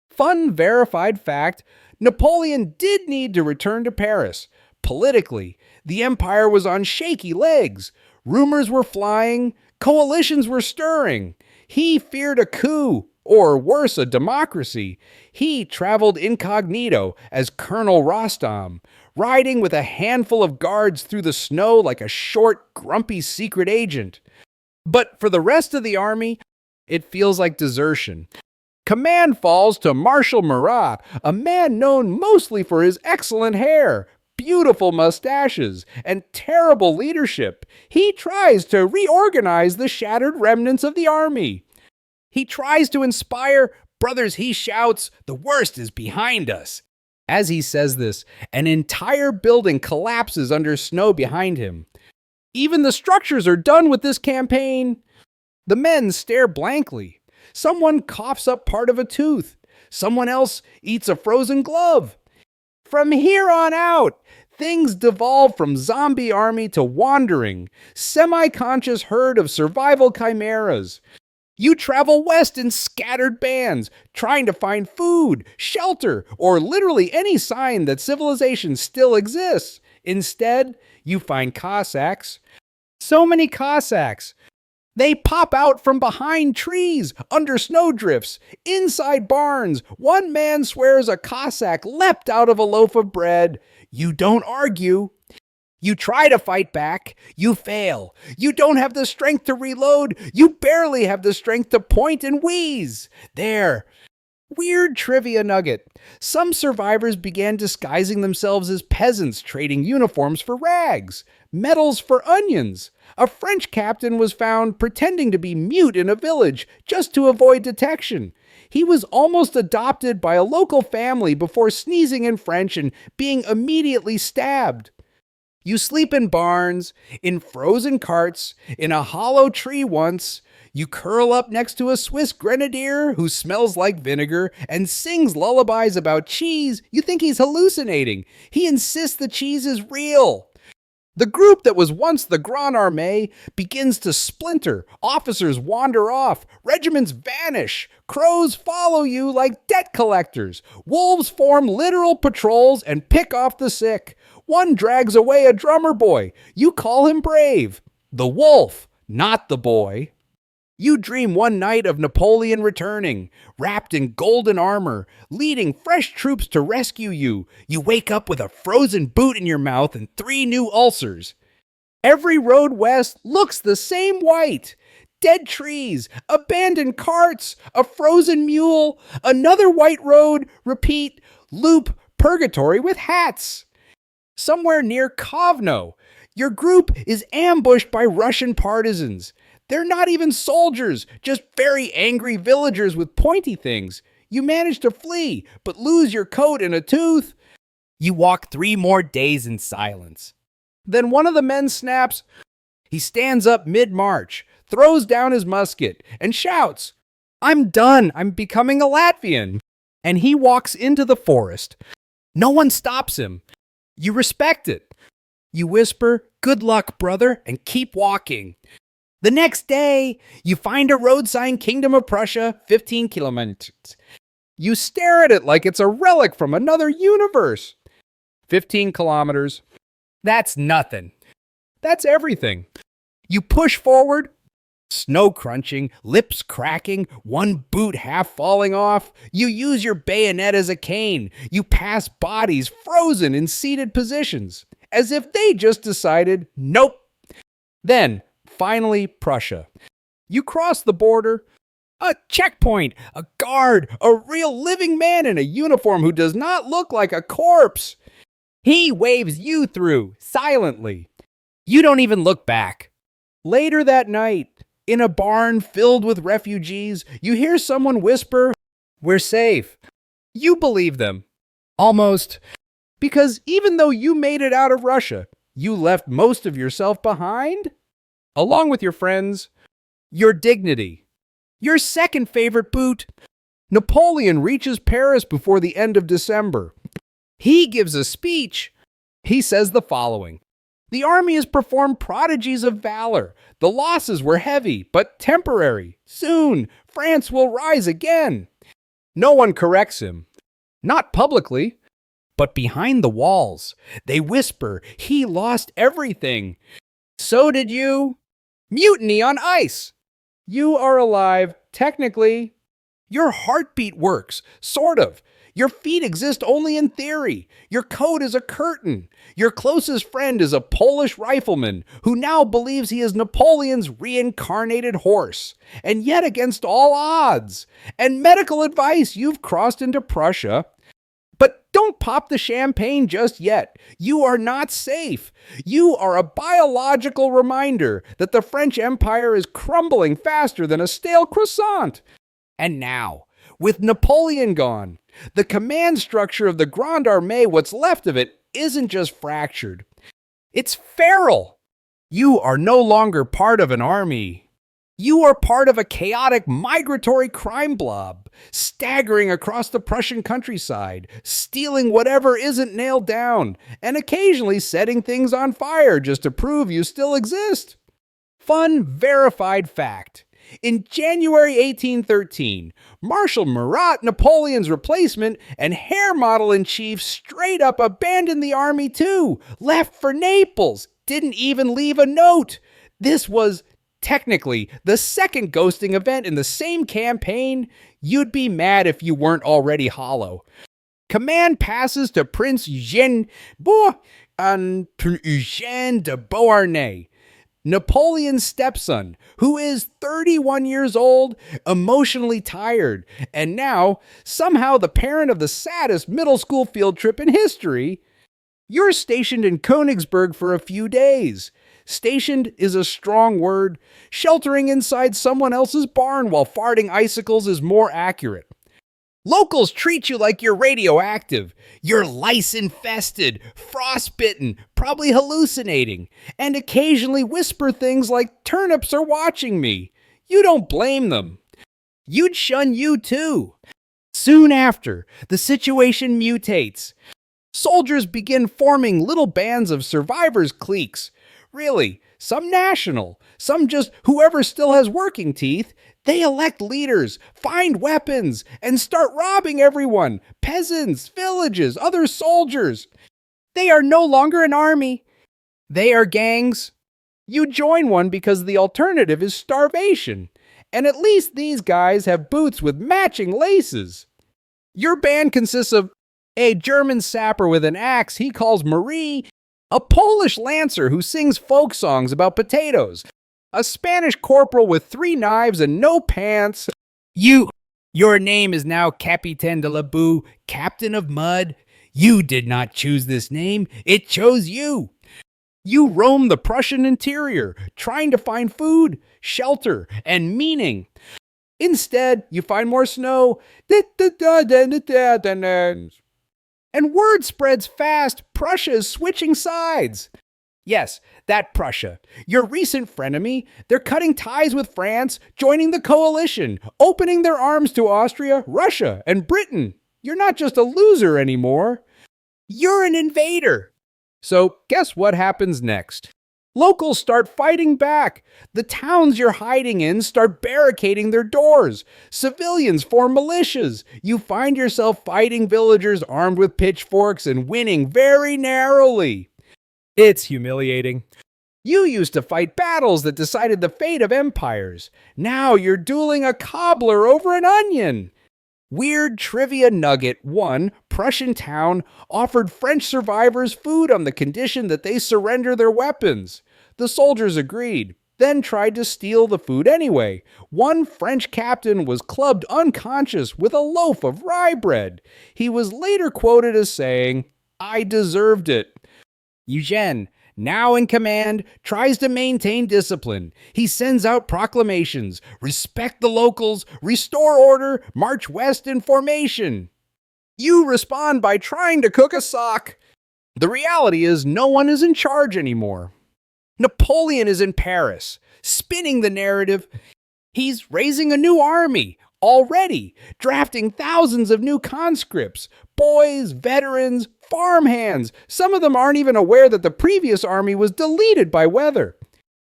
Fun verified fact, Napoleon did need to return to Paris. Politically, the empire was on shaky legs. Rumors were flying. Coalitions were stirring. He feared a coup, or worse, a democracy. He traveled incognito as Colonel Rostam, riding with a handful of guards through the snow like a short, grumpy secret agent. But for the rest of the army, it feels like desertion. Command falls to Marshal Murat, a man known mostly for his excellent hair, beautiful mustaches, and terrible leadership. He tries to reorganize the shattered remnants of the army. He tries to inspire. Brothers, he shouts, the worst is behind us. As he says this, an entire building collapses under snow behind him. Even the structures are done with this campaign. The men stare blankly. Someone coughs up part of a tooth. Someone else eats a frozen glove. From here on out, things devolve from zombie army to wandering, semi-conscious herd of survival chimeras. You travel west in scattered bands, trying to find food, shelter, or literally any sign that civilization still exists. Instead, you find Cossacks. So many Cossacks. They pop out from behind trees, under snowdrifts, inside barns. One man swears a Cossack leapt out of a loaf of bread. You don't argue. You try to fight back. You fail. You don't have the strength to reload. You barely have the strength to point and wheeze. There. Weird trivia nugget. Some survivors began disguising themselves as peasants, trading uniforms for rags, medals for onions. A French captain was found pretending to be mute in a village just to avoid detection. He was almost adopted by a local family before sneezing in French and being immediately stabbed. You sleep in barns, in frozen carts, in a hollow tree once. You curl up next to a Swiss grenadier who smells like vinegar and sings lullabies about cheese. You think he's hallucinating. He insists the cheese is real. The group that was once the Grande Armée begins to splinter. Officers wander off. Regiments vanish. Crows follow you like debt collectors. Wolves form literal patrols and pick off the sick. One drags away a drummer boy. You call him brave. The wolf, not the boy. You dream one night of Napoleon returning, wrapped in golden armor, leading fresh troops to rescue you. You wake up with a frozen boot in your mouth and 3 new ulcers. Every road west looks the same white. Dead trees, abandoned carts, a frozen mule, another white road, repeat, loop, purgatory with hats. Somewhere near Kovno, your group is ambushed by Russian partisans. They're not even soldiers, just very angry villagers with pointy things. You manage to flee, but lose your coat and a tooth. You walk 3 more days in silence. Then one of the men snaps. He stands up mid-march, throws down his musket, and shouts, "I'm done. I'm becoming a Latvian." And he walks into the forest. No one stops him. You respect it. You whisper, "Good luck, brother," and keep walking. The next day, you find a road sign, Kingdom of Prussia, 15 kilometers. You stare at it like it's a relic from another universe. 15 kilometers. That's nothing. That's everything. You push forward, snow crunching, lips cracking, one boot half falling off. You use your bayonet as a cane. You pass bodies frozen in seated positions, as if they just decided, nope. Then, finally, Prussia. You cross the border. A checkpoint, a guard, a real living man in a uniform who does not look like a corpse. He waves you through, silently. You don't even look back. Later that night, in a barn filled with refugees, you hear someone whisper, "We're safe." You believe them. Almost. Because even though you made it out of Russia, you left most of yourself behind. Along with your friends, your dignity. Your second favorite boot. Napoleon reaches Paris before the end of December. He gives a speech. He says the following: "The army has performed prodigies of valor. The losses were heavy, but temporary. Soon, France will rise again." No one corrects him. Not publicly, but behind the walls. They whisper, "He lost everything." So did you. Mutiny on ice. You are alive, technically. Your heartbeat works, sort of. Your feet exist only in theory. Your coat is a curtain. Your closest friend is a Polish rifleman who now believes he is Napoleon's reincarnated horse. And yet against all odds. And medical advice, you've crossed into Prussia. But don't pop the champagne just yet. You are not safe. You are a biological reminder that the French Empire is crumbling faster than a stale croissant. And now, with Napoleon gone, the command structure of the Grande Armée, what's left of it, isn't just fractured. It's feral. You are no longer part of an army. You are part of a chaotic migratory crime blob, staggering across the Prussian countryside, stealing whatever isn't nailed down, and occasionally setting things on fire just to prove you still exist. Fun, verified fact. In January 1813, Marshal Murat, Napoleon's replacement and hair model-in-chief, straight up abandoned the army too, left for Naples, didn't even leave a note. This was technically the second ghosting event in the same campaign. You'd be mad if you weren't already hollow. Command passes to Prince Eugène de Beauharnais. Napoleon's stepson, who is 31 years old, emotionally tired, and now somehow the parent of the saddest middle school field trip in history. You're stationed in Königsberg for a few days. Stationed is a strong word. Sheltering inside someone else's barn while farting icicles is more accurate. Locals treat you like you're radioactive. You're lice-infested, frostbitten, probably hallucinating, and occasionally whisper things like, "Turnips are watching me." You don't blame them. You'd shun you too. Soon after, the situation mutates. Soldiers begin forming little bands of survivors' cliques. Really, some national, some just whoever still has working teeth. They elect leaders, find weapons, and start robbing everyone. Peasants, villages, other soldiers. They are no longer an army. They are gangs. You join one because the alternative is starvation. And at least these guys have boots with matching laces. Your band consists of a German sapper with an axe he calls Marie, a Polish lancer who sings folk songs about potatoes, a Spanish corporal with 3 knives and no pants. Your name is now Capitaine de la Boue, Captain of Mud. You did not choose this name, it chose you. You roam the Prussian interior, trying to find food, shelter, and meaning. Instead, you find more snow. And word spreads fast, Prussia is switching sides. Yes, that Prussia, your recent frenemy. They're cutting ties with France, joining the coalition, opening their arms to Austria, Russia, and Britain. You're not just a loser anymore. You're an invader. So guess what happens next? Locals start fighting back. The towns you're hiding in start barricading their doors. Civilians form militias. You find yourself fighting villagers armed with pitchforks and winning very narrowly. It's humiliating. You used to fight battles that decided the fate of empires. Now you're dueling a cobbler over an onion. Weird trivia nugget 1, Prussian town offered French survivors food on the condition that they surrender their weapons. The soldiers agreed, then tried to steal the food anyway. One French captain was clubbed unconscious with a loaf of rye bread. He was later quoted as saying, "I deserved it." Eugène, now in command, tries to maintain discipline. He sends out proclamations, respect the locals, restore order, march west in formation. You respond by trying to cook a sock. The reality is no one is in charge anymore. Napoleon is in Paris, spinning the narrative. He's raising a new army, already, drafting thousands of new conscripts, boys, veterans, farmhands. Some of them aren't even aware that the previous army was deleted by weather.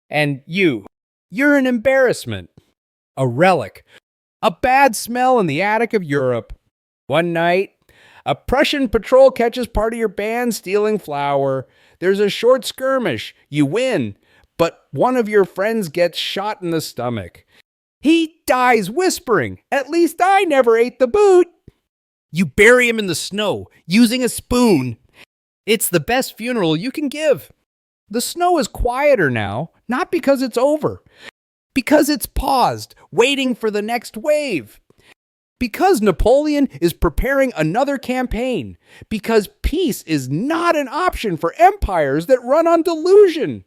And you're an embarrassment, a relic, a bad smell in the attic of Europe. One night, a Prussian patrol catches part of your band stealing flour. There's a short skirmish. You win, but one of your friends gets shot in the stomach. He dies whispering, "At least I never ate the boot." You bury him in the snow, using a spoon. It's the best funeral you can give. The snow is quieter now, not because it's over, because it's paused, waiting for the next wave. Because Napoleon is preparing another campaign. Because peace is not an option for empires that run on delusion.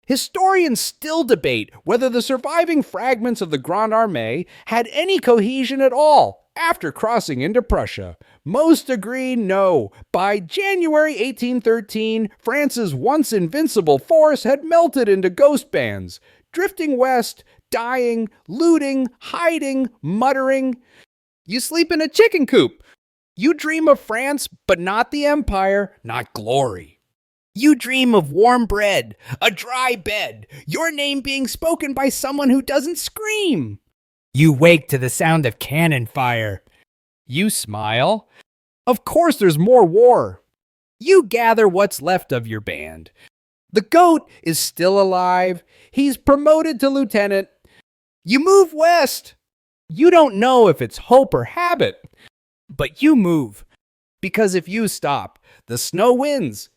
Historians still debate whether the surviving fragments of the Grande Armée had any cohesion at all after crossing into Prussia. Most agree no. By January 1813, France's once invincible force had melted into ghost bands, drifting west, dying, looting, hiding, muttering. You sleep in a chicken coop. You dream of France, but not the empire, not glory. You dream of warm bread, a dry bed, your name being spoken by someone who doesn't scream. You wake to the sound of cannon fire. You smile. Of course there's more war. You gather what's left of your band. The goat is still alive. He's promoted to lieutenant. You move west. You don't know if it's hope or habit, but you move. Because if you stop, the snow wins.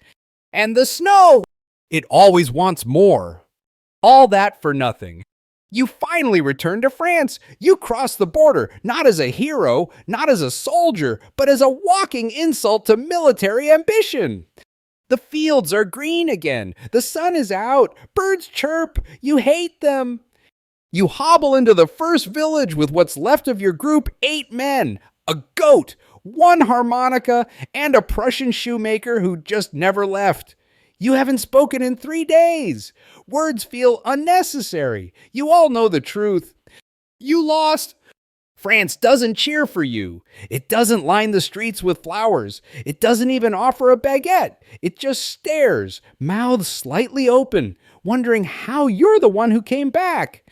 And the snow, it always wants more. All that for nothing. You finally return to France. You cross the border, not as a hero, not as a soldier, but as a walking insult to military ambition. The fields are green again. The sun is out. Birds chirp. You hate them. You hobble into the first village with what's left of your group: 8 men, a goat, 1 harmonica, and a Prussian shoemaker who just never left. You haven't spoken in 3 days. Words feel unnecessary. You all know the truth. You lost. France doesn't cheer for you. It doesn't line the streets with flowers. It doesn't even offer a baguette. It just stares, mouth slightly open, wondering how you're the one who came back.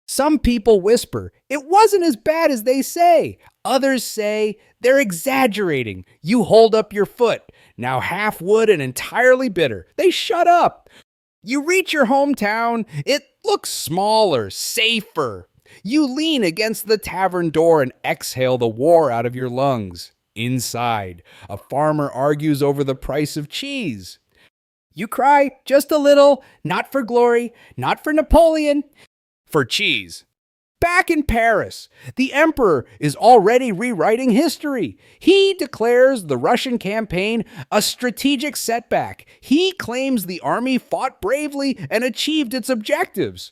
Some people whisper, it wasn't as bad as they say. Others say, they're exaggerating. You hold up your foot, now half wood and entirely bitter. They shut up. You reach your hometown. It looks smaller, safer. You lean against the tavern door and exhale the war out of your lungs. Inside, a farmer argues over the price of cheese. You cry just a little, not for glory, not for Napoleon, for cheese. Back in Paris, the emperor is already rewriting history. He declares the Russian campaign a strategic setback. He claims the army fought bravely and achieved its objectives.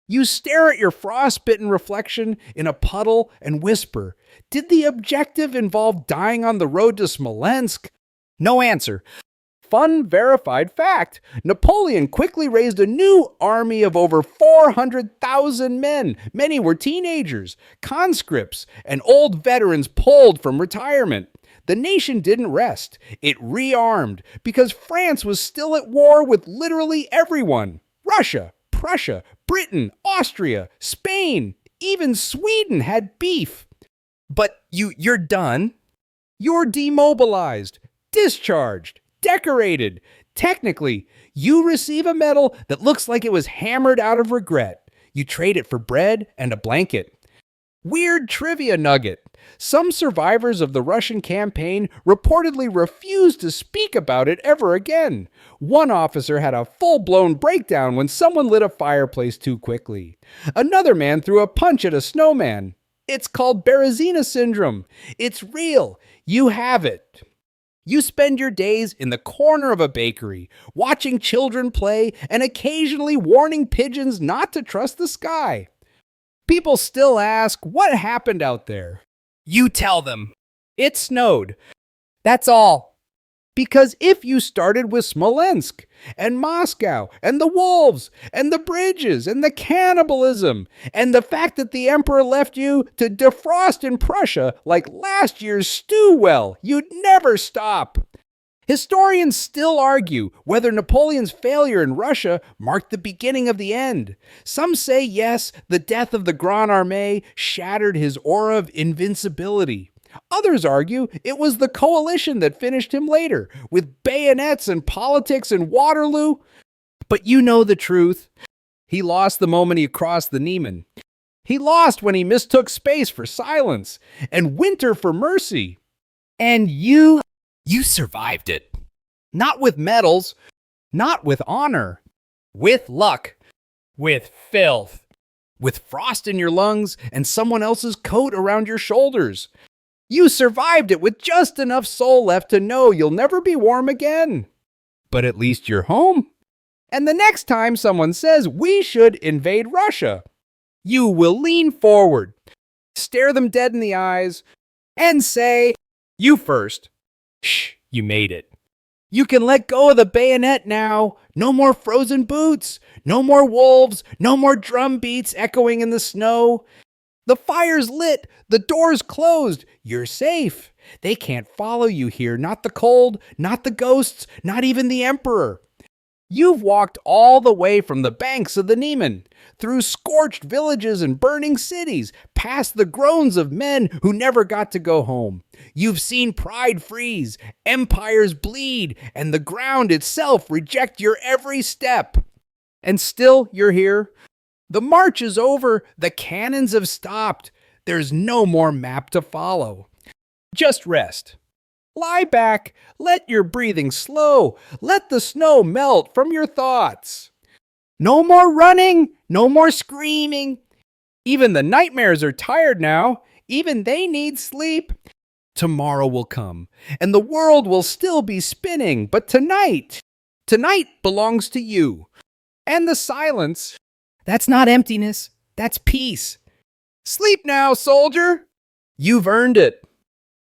You stare at your frostbitten reflection in a puddle and whisper, did the objective involve dying on the road to Smolensk? No answer. Fun, verified fact. Napoleon quickly raised a new army of over 400,000 men. Many were teenagers, conscripts, and old veterans pulled from retirement. The nation didn't rest. It rearmed because France was still at war with literally everyone. Russia, Prussia, Britain, Austria, Spain, even Sweden had beef. But you're done. You're demobilized, discharged, decorated. Technically, you receive a medal that looks like it was hammered out of regret. You trade it for bread and a blanket. Weird trivia nugget. Some survivors of the Russian campaign reportedly refused to speak about it ever again. One officer had a full-blown breakdown when someone lit a fireplace too quickly. Another man threw a punch at a snowman. It's called Berezina syndrome. It's real. You have it. You spend your days in the corner of a bakery, watching children play and occasionally warning pigeons not to trust the sky. People still ask, what happened out there? You tell them, it snowed. That's all. Because if you started with Smolensk and Moscow and the wolves and the bridges and the cannibalism and the fact that the emperor left you to defrost in Prussia like last year's stew well, you'd never stop. Historians still argue whether Napoleon's failure in Russia marked the beginning of the end. Some say yes, the death of the Grande Armée shattered his aura of invincibility. Others argue it was the coalition that finished him later, with bayonets and politics and Waterloo. But you know the truth. He lost the moment he crossed the Niemen. He lost when he mistook space for silence and winter for mercy. And you survived it. Not with medals, not with honor, with luck, with filth, with frost in your lungs and someone else's coat around your shoulders. You survived it with just enough soul left to know you'll never be warm again. But at least you're home. And the next time someone says we should invade Russia, you will lean forward, stare them dead in the eyes, and say, you first. Shh, you made it. You can let go of the bayonet now. No more frozen boots. No more wolves. No more drum beats echoing in the snow. The fire's lit. The door's closed. You're safe. They can't follow you here. Not the cold, not the ghosts, not even the emperor. You've walked all the way from the banks of the Niemen, through scorched villages and burning cities, past the groans of men who never got to go home. You've seen pride freeze, empires bleed, and the ground itself reject your every step. And still you're here. The march is over. The cannons have stopped. There's no more map to follow. Just rest. Lie back. Let your breathing slow. Let the snow melt from your thoughts. No more running, no more screaming. Even the nightmares are tired now. Even they need sleep. Tomorrow will come, and the world will still be spinning. But tonight belongs to you. And the silence, that's not emptiness, that's peace. Sleep now, soldier. You've earned it.